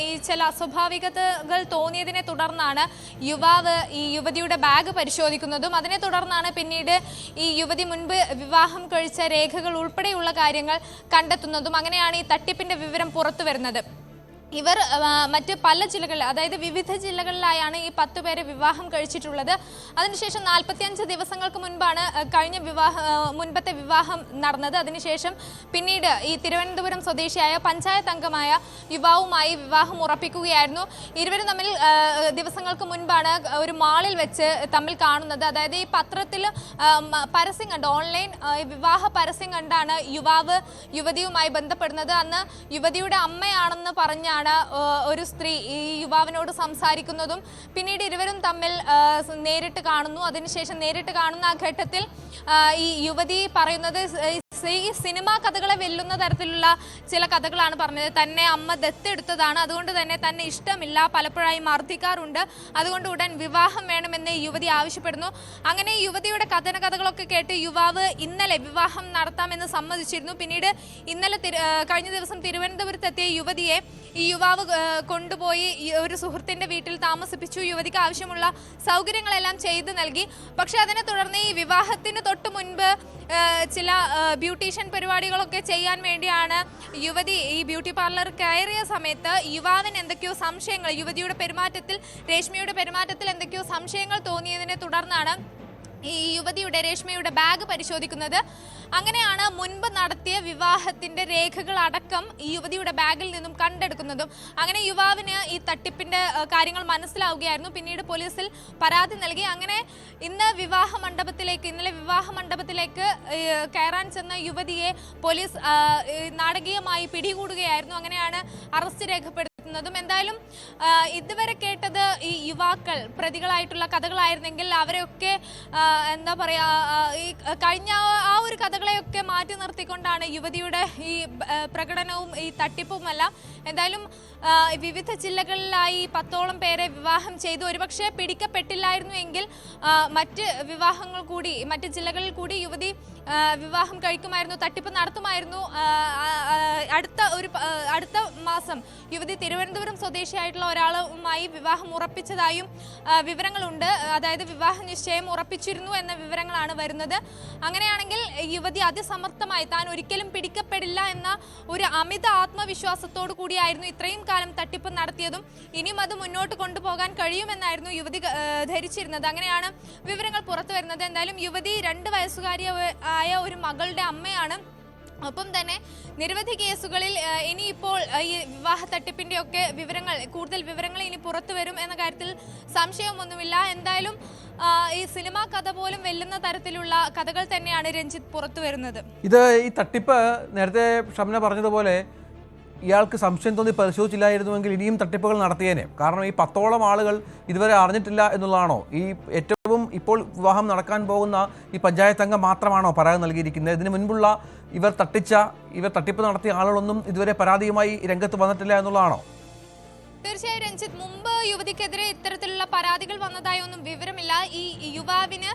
ഈ ചില അസ്വാഭാവികതകൾ തോന്നിയതിനെ തുടർന്നാണ് യുവാവ് ഈ യുവതിയുടെ ബാഗ് പരിശോധിക്കുന്നതും അതിനെ തുടർന്നാണ് പിന്നീട് ഈ യുവതി മുൻപ് വിവാഹം കഴിച്ച രേഖകൾ ഉൾപ്പെടെയുള്ള കാര്യങ്ങൾ കണ്ടെത്തുന്നതും. അങ്ങനെയാണ് ഈ തട്ടിപ്പിന്റെ വിവരം പുറത്തു വരുന്നത്. ഇവർ മറ്റ് പല ജില്ലകളിൽ, അതായത് വിവിധ ജില്ലകളിലായാണ് ഈ 10 പേരെ വിവാഹം കഴിച്ചിട്ടുള്ളത്. അതിനുശേഷം 45 ദിവസങ്ങൾക്ക് മുൻപാണ് മുൻപത്തെ വിവാഹം നടന്നത്. അതിനുശേഷം പിന്നീട് ഈ തിരുവനന്തപുരം സ്വദേശിയായ പഞ്ചായത്ത് അംഗമായ യുവാവുമായി വിവാഹം ഉറപ്പിക്കുകയായിരുന്നു. ഇരുവരും തമ്മിൽ ദിവസങ്ങൾക്ക് മുൻപാണ് ഒരു മാളിൽ വെച്ച് തമ്മിൽ കാണുന്നത്. അതായത് ഈ പത്രത്തിൽ പരസ്യം കണ്ട്, ഓൺലൈൻ വിവാഹ പരസ്യം കണ്ടാണ് യുവാവ് യുവതിയുമായി ബന്ധപ്പെടുന്നത്. അന്ന് യുവതിയുടെ അമ്മയാണെന്ന് പറഞ്ഞാണ് ഒരു സ്ത്രീ ഈ യുവാവിനോട് സംസാരിക്കുന്നതും. പിന്നീട് ഇരുവരും തമ്മിൽ നേരിട്ട് കാണുന്നു. അതിനുശേഷം നേരിട്ട് കാണുന്ന ആ ഘട്ടത്തിൽ ഈ യുവതി പറയുന്നത് ഈ സിനിമാ കഥകളെ വെല്ലുന്ന തരത്തിലുള്ള ചില കഥകളാണ് പറഞ്ഞത്. തന്നെ അമ്മ ദത്തെടുത്തതാണ്, അതുകൊണ്ട് തന്നെ തന്നെ ഇഷ്ടമില്ല, പലപ്പോഴായി മർദ്ദിക്കാറുണ്ട്, അതുകൊണ്ട് ഉടൻ വിവാഹം വേണമെന്ന് യുവതി ആവശ്യപ്പെടുന്നു. അങ്ങനെ യുവതിയുടെ കഥകളൊക്കെ കേട്ട് യുവാവ് ഇന്നലെ വിവാഹം നടത്താമെന്ന് സമ്മതിച്ചിരുന്നു. പിന്നീട് ഇന്നലെ കഴിഞ്ഞ ദിവസം തിരുവനന്തപുരത്തെത്തിയ യുവതിയെ ഈ യുവാവ് കൊണ്ടുപോയി ഒരു സുഹൃത്തിന്റെ വീട്ടിൽ താമസിപ്പിച്ചു. യുവതിക്ക് ആവശ്യമുള്ള സൗകര്യങ്ങളെല്ലാം ചെയ്തു നൽകി. പക്ഷെ അതിനെ തുടർന്ന് ഈ വിവാഹത്തിന് തൊട്ട് മുൻപ് ചില ബ്യൂട്ടീഷ്യൻ പരിപാടികളൊക്കെ ചെയ്യാൻ വേണ്ടിയാണ് യുവതി ഈ ബ്യൂട്ടി പാർലർ കയറിയ സമയത്ത് യുവാവിന് എന്തൊക്കെയോ സംശയങ്ങൾ, യുവതിയുടെ പെരുമാറ്റത്തിൽ, രേഷ്മയുടെ പെരുമാറ്റത്തിൽ എന്തൊക്കെയോ സംശയങ്ങൾ തോന്നിയതിനെ തുടർന്നാണ് ഈ യുവതിയുടെ, രേഷ്മയുടെ ബാഗ് പരിശോധിക്കുന്നത്. അങ്ങനെയാണ് മുൻപ് നടത്തിയ വിവാഹത്തിന്റെ രേഖകൾ അടക്കം ഈ യുവതിയുടെ ബാഗിൽ നിന്നും കണ്ടെടുക്കുന്നതും. അങ്ങനെ യുവാവിന് ഈ തട്ടിപ്പിന്റെ കാര്യങ്ങൾ മനസ്സിലാവുകയായിരുന്നു. പിന്നീട് പോലീസിൽ പരാതി നൽകി. അങ്ങനെ ഇന്നലെ വിവാഹ മണ്ഡപത്തിലേക്ക് കയറാൻ ചെന്ന യുവതിയെ പോലീസ് നാടകീയമായി പിടികൂടുകയായിരുന്നു. അങ്ങനെയാണ് അറസ്റ്റ് രേഖപ്പെടുത്തുന്നത്. എന്തായാലും ഇതുവരെ കേട്ടത് ഈ യുവാക്കൾ പ്രതികളായിട്ടുള്ള കഥകളായിരുന്നെങ്കിൽ അവരെയൊക്കെ എന്താ പറയാ, ഈ കഴിഞ്ഞ ആ ഒരു കഥകളെയൊക്കെ മാറ്റി നിർത്തിക്കൊണ്ടാണ് യുവതിയുടെ ഈ പ്രകടനവും ഈ തട്ടിപ്പുമെല്ലാം. എന്തായാലും വിവിധ ജില്ലകളിലായി 10ഓളം പേരെ വിവാഹം ചെയ്തു. ഒരുപക്ഷെ പിടിക്കപ്പെട്ടില്ലായിരുന്നു എങ്കിൽ മറ്റ് ജില്ലകളിൽ കൂടി യുവതി വിവാഹം കഴിക്കുമായിരുന്നു, തട്ടിപ്പ് നടത്തുമായിരുന്നു. അടുത്ത മാസം യുവതി തിരുവനന്തപുരം സ്വദേശിയായിട്ടുള്ള ഒരാളുമായി വിവാഹം ഉറപ്പിച്ചതായും വിവരങ്ങളുണ്ട്. അതായത് വിവാഹ നിശ്ചയം ഉറപ്പിച്ചിരുന്നു എന്ന വിവരങ്ങളാണ് വരുന്നത്. അങ്ങനെയാണെങ്കിൽ യുവതി അതിസമർത്ഥമായി താൻ ഒരിക്കലും പിടിക്കപ്പെടില്ല എന്ന ഒരു അമിത ആത്മവിശ്വാസത്തോടു കൂടിയായിരുന്നു ഇത്രയും കാലം തട്ടിപ്പ് നടത്തിയതും. ഇനിയും അത് മുന്നോട്ട് കൊണ്ടുപോകാൻ കഴിയുമെന്നായിരുന്നു യുവതി ധരിച്ചിരുന്നത്. അങ്ങനെയാണ് വിവരങ്ങൾ പുറത്തു വരുന്നത്. എന്തായാലും യുവതി 2 വയസ്സുകാരിയായ ഒരു മകളുടെ അമ്മയാണ്. ഒപ്പം തന്നെ നിരവധി കേസുകളിൽ ഇനിയിപ്പോൾ ഈ വിവാഹ തട്ടിപ്പിന്റെ ഒക്കെ കൂടുതൽ വിവരങ്ങൾ ഇനി പുറത്തു വരും എന്ന കാര്യത്തിൽ സംശയമൊന്നുമില്ല. എന്തായാലും ഈ സിനിമാ കഥ പോലും വെല്ലുന്ന തരത്തിലുള്ള കഥകൾ തന്നെയാണ് രഞ്ജിത്ത് പുറത്തു വരുന്നത്. ഈ തട്ടിപ്പ് നേരത്തെ ഷംന പറഞ്ഞതുപോലെ ഇയാൾക്ക് സംശയം തോന്നി പരിശോധിച്ചില്ലായിരുന്നുവെങ്കിൽ ഇനിയും തട്ടിപ്പുകൾ നടത്തിയേനെ. കാരണം ഈ 10ഓളം ആളുകൾ ഇതുവരെ അറിഞ്ഞിട്ടില്ല എന്നുള്ളതാണോ? ഈ ഏറ്റവും ഇപ്പോൾ വിവാഹം നടക്കാൻ പോകുന്ന ഈ പഞ്ചായത്ത് അംഗം മാത്രമാണോ പരാതി നൽകിയിരിക്കുന്നത്? ഇതിനു മുൻപുള്ള ഇവർ തട്ടിപ്പ് നടത്തിയ ആളുകളൊന്നും ഇതുവരെ പരാതിയുമായി രംഗത്ത് വന്നിട്ടില്ല എന്നുള്ളതാണോ? തീർച്ചയായും രഞ്ജിത്ത്, മുമ്പ് യുവതിക്കെതിരെ ഇത്തരത്തിലുള്ള പരാതികൾ വന്നതായി ഒന്നും വിവരമില്ല. ഈ യുവാവിന്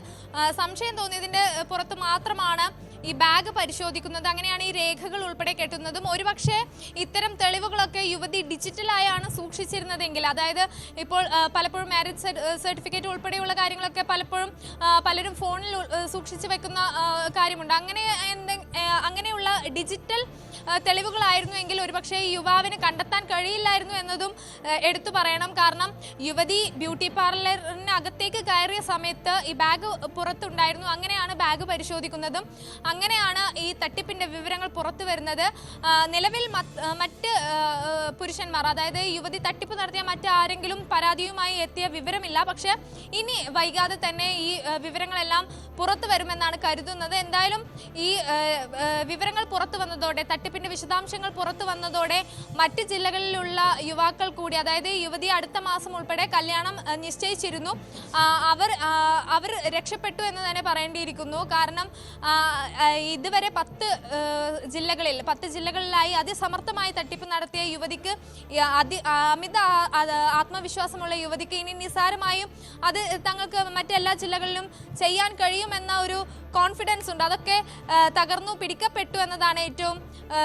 സംശയം തോന്നിയതിന്റെ പുറത്ത് മാത്രമാണ് ഈ ബാഗ് പരിശോധിക്കുന്നത്. അങ്ങനെയാണ് ഈ രേഖകൾ ഉൾപ്പെടെ കെട്ടുന്നതും. ഒരുപക്ഷെ ഇത്തരം തെളിവുകളൊക്കെ യുവതി ഡിജിറ്റലായാണ് സൂക്ഷിച്ചിരുന്നതെങ്കിൽ, അതായത് ഇപ്പോൾ പലപ്പോഴും മാരേജ് സർട്ടിഫിക്കറ്റ് ഉൾപ്പെടെയുള്ള കാര്യങ്ങളൊക്കെ പലരും ഫോണിൽ സൂക്ഷിച്ചു വെക്കുന്ന കാര്യമുണ്ട്. അങ്ങനെയുള്ള ഡിജിറ്റൽ തെളിവുകളായിരുന്നുവെങ്കിൽ ഒരുപക്ഷെ ഈ യുവാവിന് കണ്ടെത്താൻ കഴിയില്ലായിരുന്നു എന്നതും എടുത്തു പറയണം. കാരണം യുവതി ബ്യൂട്ടി പാർലറിന് അകത്തേക്ക് കയറിയ സമയത്ത് ഈ ബാഗ് പുറത്തുണ്ടായിരുന്നു. അങ്ങനെയാണ് ബാഗ് പരിശോധിക്കുന്നതും. അങ്ങനെയാണ് ഈ തട്ടിപ്പിന്റെ വിവരങ്ങൾ പുറത്തു വരുന്നത്. നിലവിൽ മറ്റ് പുരുഷന്മാർ, അതായത് യുവതി തട്ടിപ്പ് നടത്തിയ മറ്റാരെങ്കിലും പരാതിയുമായി എത്തിയ വിവരമില്ല. പക്ഷെ ഇനി വൈകാതെ തന്നെ ഈ വിവരങ്ങളെല്ലാം പുറത്തു വരുമെന്നാണ് കരുതുന്നത്. എന്തായാലും ഈ വിവരങ്ങൾ പുറത്തു വന്നതോടെ, തട്ടിപ്പിന്റെ വിശദാംശങ്ങൾ പുറത്തു വന്നതോടെ മറ്റ് ജില്ലകളിലുള്ള യുവാക്കൾ കൂടി, അതായത് യുവതി അടുത്ത മാസം ഉൾപ്പെടെ കല്യാണം നിശ്ചയിച്ചിരുന്നു, അവർ രക്ഷപ്പെട്ടു എന്ന് തന്നെ പറയേണ്ടിയിരിക്കുന്നു. കാരണം ഇതുവരെ 10 ജില്ലകളിലായി അതിസമർത്ഥമായി തട്ടിപ്പ് നടത്തിയ യുവതിക്ക്, അമിത ആത്മവിശ്വാസമുള്ള യുവതിക്ക് ഇനി നിസ്സാരമായും അത് തങ്ങൾക്ക് മറ്റെല്ലാ ജില്ലകളിലും ചെയ്യാൻ കഴിയുമെന്ന ഒരു കോൺഫിഡൻസ് ഉണ്ട്. അതൊക്കെ തകർന്നു പിടിക്കപ്പെട്ടു എന്നതാണ് ഏറ്റവും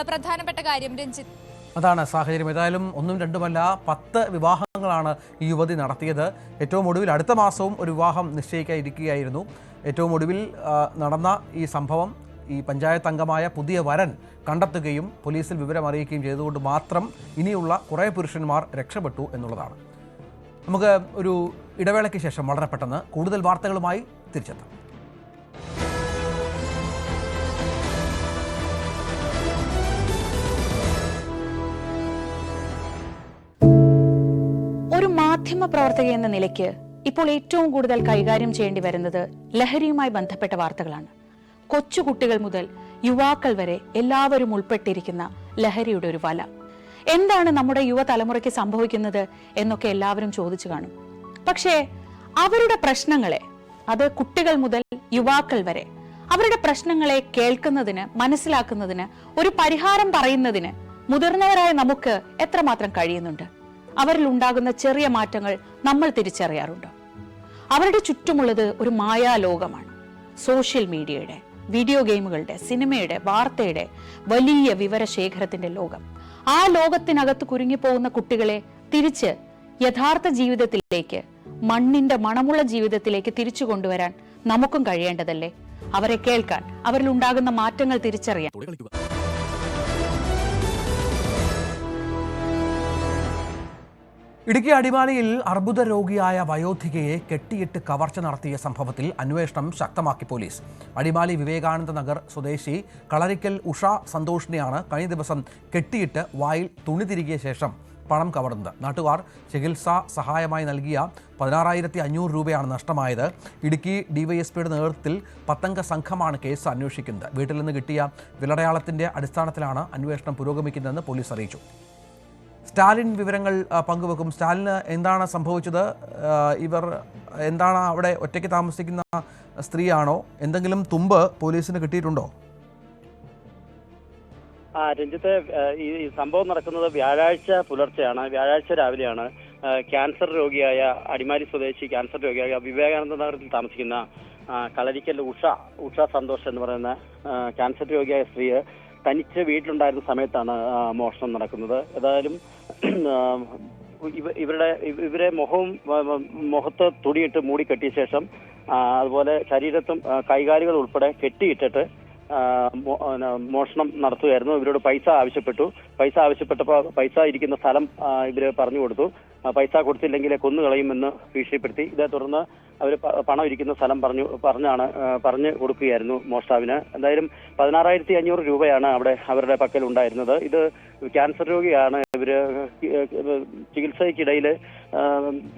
പ്രധാനപ്പെട്ട കാര്യം. രഞ്ജിത്ത്, അതാണ് സാഹചര്യം. ഏതായാലും ഒന്നും രണ്ടുമല്ല 10 വിവാഹങ്ങളാണ് ഈ യുവതി നടത്തിയത്. ഏറ്റവും ഒടുവിൽ അടുത്ത മാസവും ഒരു വിവാഹം നിശ്ചയിക്കാനിരിക്കുകയായിരുന്നു. ഏറ്റവും ഒടുവിൽ നടന്ന ഈ സംഭവം ഈ പഞ്ചായത്ത് അംഗമായ പുതിയ വരൻ കണ്ടെത്തുകയും പോലീസിൽ വിവരം അറിയിക്കുകയും ചെയ്തുകൊണ്ട് മാത്രം ഇനിയുള്ള കുറേ പുരുഷന്മാർ രക്ഷപ്പെട്ടു എന്നുള്ളതാണ്. നമുക്ക് ഒരു ഇടവേളയ്ക്ക് ശേഷം വളരെ പെട്ടെന്ന് കൂടുതൽ വാർത്തകളുമായി തിരിച്ചെത്താം. ഒരു മാധ്യമ പ്രവർത്തക എന്ന നിലയ്ക്ക് ഇപ്പോൾ ഏറ്റവും കൂടുതൽ കൈകാര്യം ചെയ്യേണ്ടി വരുന്നത് ലഹരിയുമായി ബന്ധപ്പെട്ട വാർത്തകളാണ്. കൊച്ചുകുട്ടികൾ മുതൽ യുവാക്കൾ വരെ എല്ലാവരും ഉൾപ്പെട്ടിരിക്കുന്ന ലഹരിയുടെ ഒരു വല. എന്താണ് നമ്മുടെ യുവതലമുറയ്ക്ക് സംഭവിക്കുന്നത് എന്നൊക്കെ എല്ലാവരും ചോദിച്ചു കാണും. പക്ഷേ അവരുടെ പ്രശ്നങ്ങളെ, അത് കുട്ടികൾ മുതൽ യുവാക്കൾ വരെ, അവരുടെ പ്രശ്നങ്ങളെ കേൾക്കുന്നതിന്, മനസ്സിലാക്കുന്നതിന്, ഒരു പരിഹാരം പറയുന്നതിന് മുതിർന്നവരായ നമുക്ക് എത്രമാത്രം കഴിയുന്നുണ്ട്? അവരിൽ ഉണ്ടാകുന്ന ചെറിയ മാറ്റങ്ങൾ നമ്മൾ തിരിച്ചറിയാറുണ്ടോ? അവരുടെ ചുറ്റുമുള്ളത് ഒരു മായാലോകമാണ്. സോഷ്യൽ മീഡിയയുടെ, വീഡിയോ ഗെയിമുകളുടെ, സിനിമയുടെ, വാർത്തയുടെ വലിയ വിവരശേഖരത്തിന്റെ ലോകം. ആ ലോകത്തിനകത്ത് കുരുങ്ങിപ്പോകുന്ന കുട്ടികളെ തിരിച്ച് യഥാർത്ഥ ജീവിതത്തിലേക്ക്, മണ്ണിന്റെ മണമുള്ള ജീവിതത്തിലേക്ക് തിരിച്ചു കൊണ്ടുവരാൻ നമുക്കും കഴിയേണ്ടതല്ലേ? അവരെ കേൾക്കാൻ, അവരിൽ ഉണ്ടാകുന്ന മാറ്റങ്ങൾ തിരിച്ചറിയാൻ. ഇടുക്കി അടിമാലിയിൽ അർബുദ രോഗിയായ വയോധികയെ കെട്ടിയിട്ട് കവർച്ച നടത്തിയ സംഭവത്തിൽ അന്വേഷണം ശക്തമാക്കി പോലീസ്. അടിമാലി വിവേകാനന്ദ നഗർ സ്വദേശി കളരിക്കൽ ഉഷ സന്തോഷിനെയാണ് കഴിഞ്ഞ ദിവസം കെട്ടിയിട്ട് വായിൽ തുണി തിരികിയ ശേഷം പണം കവർന്നത്. നാട്ടുകാർ ചികിത്സാ സഹായമായി നൽകിയ 16,500 രൂപയാണ് നഷ്ടമായത്. ഇടുക്കി ഡിവൈഎസ്പിയുടെ നേതൃത്വത്തിൽ 10 സംഘമാണ് കേസ് അന്വേഷിക്കുന്നത്. വീട്ടിൽ നിന്ന് കിട്ടിയ വിലടയാളത്തിന്റെ അടിസ്ഥാനത്തിലാണ് അന്വേഷണം പുരോഗമിക്കുന്നതെന്ന് പോലീസ് അറിയിച്ചു. സ്റ്റാലിൻ വിവരങ്ങൾ പങ്കുവെക്കും. സ്റ്റാലിന് എന്താണ് സംഭവിച്ചത്? ഇവർ എന്താണ് അവിടെ ഒറ്റയ്ക്ക് താമസിക്കുന്ന സ്ത്രീയാണോ? എന്തെങ്കിലും തുമ്പ് പോലീസിന് കിട്ടിയിട്ടുണ്ടോ? രഞ്ജിത്തെ, ഈ സംഭവം നടക്കുന്നത് വ്യാഴാഴ്ച പുലർച്ചെയാണ്. വ്യാഴാഴ്ച രാവിലെയാണ് ക്യാൻസർ രോഗിയായ, അടിമാലി സ്വദേശി ക്യാൻസർ രോഗിയായ വിവേകാനന്ദ നഗരത്തിൽ താമസിക്കുന്ന കളരിക്കൽ ഉഷ സന്തോഷ് എന്ന് പറയുന്ന ക്യാൻസർ രോഗിയായ സ്ത്രീ തനിച്ച് വീട്ടിലുണ്ടായിരുന്ന സമയത്താണ് മോഷണം നടക്കുന്നത്. ഏതായാലും ഇവരെ മുഖത്ത് തുണിയിട്ട് മൂടി കെട്ടിയ ശേഷം, അതുപോലെ ശരീരത്തും കൈകാലുകൾ ഉൾപ്പെടെ കെട്ടിയിട്ടിട്ട് മോഷണം നടത്തുകയായിരുന്നു. ഇവരോട് പൈസ ആവശ്യപ്പെട്ടപ്പോൾ പൈസ ഇരിക്കുന്ന സ്ഥലം ഇവര് പറഞ്ഞു കൊടുത്തു. പൈസ കൊടുത്തില്ലെങ്കിൽ കൊന്നുകളയുമെന്ന് ഭീഷണിപ്പെടുത്തി. ഇതേ തുടർന്ന് അവർ പണം ഇരിക്കുന്ന സ്ഥലം പറഞ്ഞു കൊടുക്കുകയായിരുന്നു മോഷ്ടാവിന്. എന്തായാലും 16,500 രൂപയാണ് അവിടെ അവരുടെ പക്കൽ ഉണ്ടായിരുന്നത്. ഇത് ക്യാൻസർ രോഗിയാണ്. ഇവര് ചികിത്സയ്ക്കിടയിൽ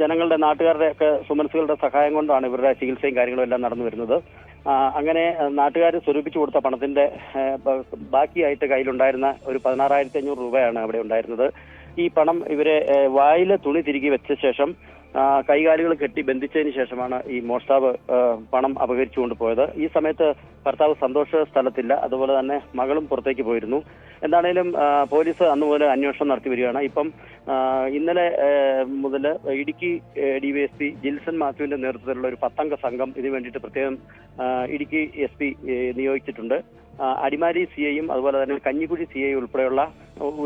ജനങ്ങളുടെ, നാട്ടുകാരുടെ ഒക്കെ സുമനസുകളുടെ സഹായം കൊണ്ടാണ് ഇവരുടെ ചികിത്സയും കാര്യങ്ങളും എല്ലാം നടന്നു വരുന്നത്. അങ്ങനെ നാട്ടുകാർ സ്വരൂപിച്ചു കൊടുത്ത പണത്തിന്റെ ബാക്കിയായിട്ട് കയ്യിലുണ്ടായിരുന്ന ഒരു 16,500 രൂപയാണ് അവിടെ ഉണ്ടായിരുന്നത്. ഈ പണം ഇവരെ വായിലെ തുണി തിരികെ വെച്ച ശേഷം കൈകാലുകൾ കെട്ടി ബന്ധിച്ചതിന് ശേഷമാണ് ഈ മോഷ്ടാവ് പണം അപഹരിച്ചുകൊണ്ട് പോയത്. ഈ സമയത്ത് ഭർത്താവ് സന്തോഷ് സ്ഥലത്തില്ല, അതുപോലെ തന്നെ മകളും പുറത്തേക്ക് പോയിരുന്നു. എന്താണേലും പോലീസ് അന്ന് മുതൽ അന്വേഷണം നടത്തി വരികയാണ്. ഇപ്പം ഇന്നലെ മുതൽ ഇടുക്കി ഡിവൈഎസ്പി ജിൽസൺ മാത്യുവിന്റെ നേതൃത്വത്തിലുള്ള ഒരു 10 സംഘം ഇതിനു വേണ്ടിയിട്ട് പ്രത്യേകം ഇടുക്കി SP നിയോഗിച്ചിട്ടുണ്ട്. അടിമാലി CIയും അതുപോലെ തന്നെ കഞ്ഞിക്കുഴി CI ഉൾപ്പെടെയുള്ള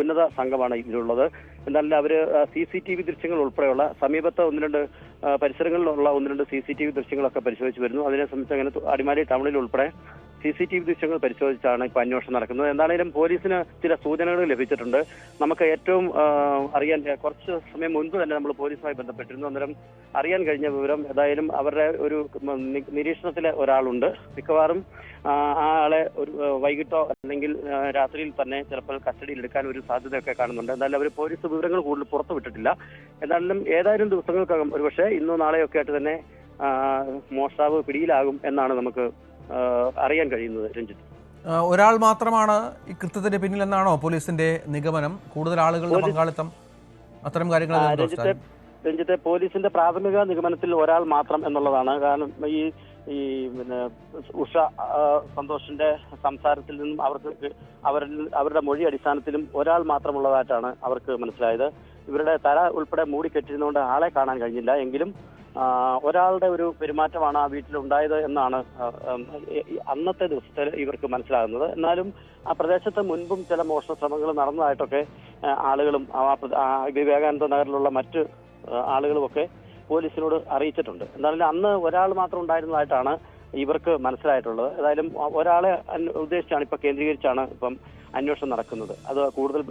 ഉന്നത സംഘമാണ് ഇതിലുള്ളത്. എന്നാലും അവര് CCTV ദൃശ്യങ്ങൾ ഉൾപ്പെടെയുള്ള സമീപത്തെ 1-2 പരിസരങ്ങളിലുള്ള 1-2 CCTV ദൃശ്യങ്ങളൊക്കെ പരിശോധിച്ച് വരുന്നു. അതിനെ സംബന്ധിച്ച് അങ്ങനെ അടിമാലി ടൗണിൽ ഉൾപ്പെടെ CCTV ദൃശ്യങ്ങൾ പരിശോധിച്ചാണ് ഇപ്പോൾ അന്വേഷണം നടക്കുന്നത്. എന്താണെങ്കിലും പോലീസിന് ചില സൂചനകൾ ലഭിച്ചിട്ടുണ്ട്. നമുക്ക് ഏറ്റവും അറിയാൻ കുറച്ച് സമയം മുൻപ് തന്നെ നമ്മൾ പോലീസുമായി ബന്ധപ്പെട്ടിരുന്നു. അന്നേരം അറിയാൻ കഴിഞ്ഞ വിവരം ഏതായാലും അവരുടെ ഒരു നിരീക്ഷണത്തിലെ ഒരാളുണ്ട്. മിക്കവാറും ആ ആളെ ഒരു വൈകിട്ടോ അല്ലെങ്കിൽ രാത്രിയിൽ തന്നെ ചിലപ്പോൾ കസ്റ്റഡിയിൽ എടുക്കാൻ ഒരു സാധ്യതയൊക്കെ കാണുന്നുണ്ട്. എന്തായാലും അവർ പോലീസ് വിവരങ്ങൾ കൂടുതൽ പുറത്തുവിട്ടിട്ടില്ല. എന്തായാലും ഏതായാലും ദിവസങ്ങൾക്കകം ഒരുപക്ഷെ ഇന്നോ നാളെയൊക്കെ ആയിട്ട് തന്നെ മോഷ്ടാവ് പിടിയിലാകും എന്നാണ് നമുക്ക് അറിയാൻ കഴിയുന്നത്. രഞ്ജിത്ത്, ഒരാൾ മാത്രമാണ് ഈ കൃത്യത്തിന് പിന്നിലെന്നാണോ പോലീസിന്റെ നിഗമനം? കൂടുതൽ ആളുകളുടെ പങ്കാളിത്തം അത്തരം കാര്യങ്ങൾ? രഞ്ജിത്തെ, പോലീസിന്റെ പ്രാഥമിക നിഗമനത്തിൽ ഒരാൾ മാത്രം എന്നുള്ളതാണ്. കാരണം ഈ പിന്നെ ഉഷ സന്തോഷിന്റെ സംസാരത്തിൽ നിന്നും അവരുടെ മൊഴി അടിസ്ഥാനത്തിലും ഒരാൾ മാത്രമുള്ളതായിട്ടാണ് അവർക്ക് മനസ്സിലായത്. ഇവരുടെ തല ഉൾപ്പെടെ മൂടിക്കെട്ടിരുന്നുകൊണ്ട് ആളെ കാണാൻ കഴിഞ്ഞില്ല. എങ്കിലും ഒരാളുടെ ഒരു പെരുമാറ്റമാണ് ആ വീട്ടിലുണ്ടായത് എന്നാണ് അന്നത്തെ ദിവസത്തിൽ ഇവർക്ക് മനസ്സിലാകുന്നത്. എന്നാലും ആ പ്രദേശത്ത് മുൻപും ചില മോഷണ ശ്രമങ്ങൾ നടന്നതായിട്ടൊക്കെ ആളുകളും വിവേകാനന്ദ നഗറിലുള്ള മറ്റ് ആളുകളുമൊക്കെ പോലീസിനോട് അറിയിച്ചിട്ടുണ്ട്. എന്തായാലും അന്ന് ഒരാൾ മാത്രം ഉണ്ടായിരുന്നതായിട്ടാണ് ഇവർക്ക് മനസ്സിലായിട്ടുള്ളത്. ഏതായാലും ഒരാളെ ഉദ്ദേശിച്ചാണ് ഇപ്പൊ കേന്ദ്രീകരിച്ചാണ് ഇപ്പം അന്വേഷണം നടക്കുന്നത്. അത് കൂടുതൽ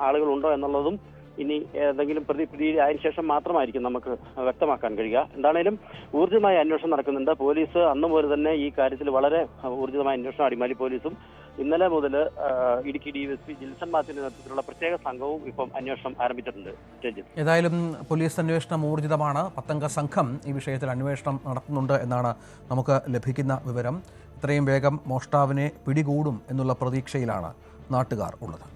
ആളുകൾ ഉണ്ടോ എന്നുള്ളതും ഇനി ഏതെങ്കിലും പിടിയിൽ ആയതിനു ശേഷം മാത്രമായിരിക്കും നമുക്ക് വ്യക്തമാക്കാൻ കഴിയുക. എന്താണേലും ഊർജിതമായ അന്വേഷണം നടക്കുന്നുണ്ട്. പോലീസ് അന്ന് മുതൽ തന്നെ ഈ കാര്യത്തിൽ വളരെ ഊർജിതമായ അന്വേഷണം അടിമാലി പോലീസും ഇന്നലെ മുതൽ ഇടുക്കി DSP ജിൽസൺ മാത്യുവിന്റെ നേതൃത്വത്തിലുള്ള പ്രത്യേക സംഘവും ഇപ്പം അന്വേഷണം ആരംഭിച്ചിട്ടുണ്ട്. ഏതായാലും പോലീസ് അന്വേഷണം ഊർജിതമാണ്. 10 അംഗ സംഘം ഈ വിഷയത്തിൽ അന്വേഷണം നടത്തുന്നുണ്ട് എന്നാണ് നമുക്ക് ലഭിക്കുന്ന വിവരം. ഇത്രയും വേഗം മോഷ്ടാവിനെ പിടികൂടും എന്നുള്ള പ്രതീക്ഷയിലാണ് നാട്ടുകാർ ഉള്ളത്.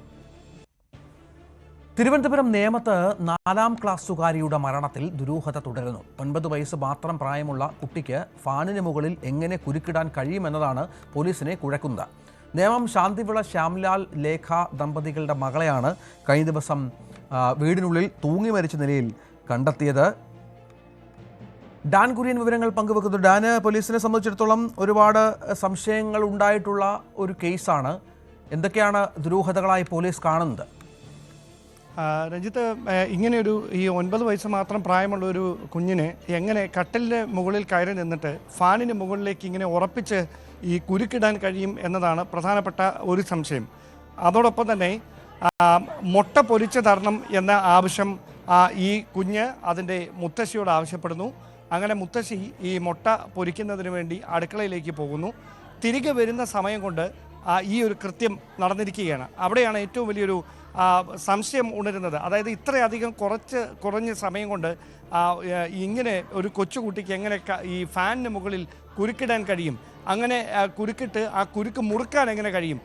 തിരുവനന്തപുരം നേമത്ത് 4ാം ക്ലാസ്സുകാരിയുടെ മരണത്തിൽ ദുരൂഹത തുടരുന്നു. 9 വയസ്സ് മാത്രം പ്രായമുള്ള കുട്ടിക്ക് ഫാനിന് മുകളിൽ എങ്ങനെ കുരുക്കിടാൻ കഴിയുമെന്നതാണ് പോലീസിനെ കുഴക്കുന്നത്. നേമം ശാന്തിവിള ശ്യാംലാൽ ലേഖ ദമ്പതികളുടെ മകളെയാണ് കഴിഞ്ഞ ദിവസം വീടിനുള്ളിൽ തൂങ്ങി മരിച്ച നിലയിൽ കണ്ടെത്തിയത്. ഡാൻ കുര്യൻ വിവരങ്ങൾ പങ്കുവെക്കുന്നു. ഡാന്, പോലീസിനെ സംബന്ധിച്ചിടത്തോളം ഒരുപാട് സംശയങ്ങൾ ഉണ്ടായിട്ടുള്ള ഒരു കേസാണ്. എന്തൊക്കെയാണ് ദുരൂഹതകളായി പോലീസ് കാണുന്നത്? രഞ്ജിത്ത്, ഇങ്ങനെയൊരു ഈ 9 വയസ്സ് മാത്രം പ്രായമുള്ള ഒരു കുഞ്ഞിനെ എങ്ങനെ കട്ടിലിൻ്റെ മുകളിൽ കയറി നിന്നിട്ട് ഫാനിന് മുകളിലേക്ക് ഇങ്ങനെ ഉറപ്പിച്ച് ഈ കുരുക്കിടാൻ കഴിയും എന്നതാണ് പ്രധാനപ്പെട്ട ഒരു സംശയം. അതോടൊപ്പം തന്നെ മുട്ട പൊരിച്ച് തരണം എന്ന ആവശ്യം ഈ കുഞ്ഞ് അതിൻ്റെ മുത്തശ്ശിയോട് ആവശ്യപ്പെടുന്നു. അങ്ങനെ മുത്തശ്ശി ഈ മുട്ട പൊരിക്കുന്നതിന് വേണ്ടി അടുക്കളയിലേക്ക് പോകുന്നു. തിരികെ വരുന്ന സമയം കൊണ്ട് ഈ ഒരു കൃത്യം നടന്നിരിക്കുകയാണ്. അവിടെയാണ് ഏറ്റവും വലിയൊരു സംശയം ഉണരുന്നത്. അതായത് ഇത്രയധികം കുറഞ്ഞ സമയം കൊണ്ട് ഇങ്ങനെ ഒരു കൊച്ചുകുട്ടിക്ക് എങ്ങനെ ഈ ഫാനിന് മുകളിൽ കുരുക്കിടാൻ കഴിയും, അങ്ങനെ കുരുക്കിട്ട് ആ കുരുക്ക് മുറുക്കാൻ എങ്ങനെ കഴിയും,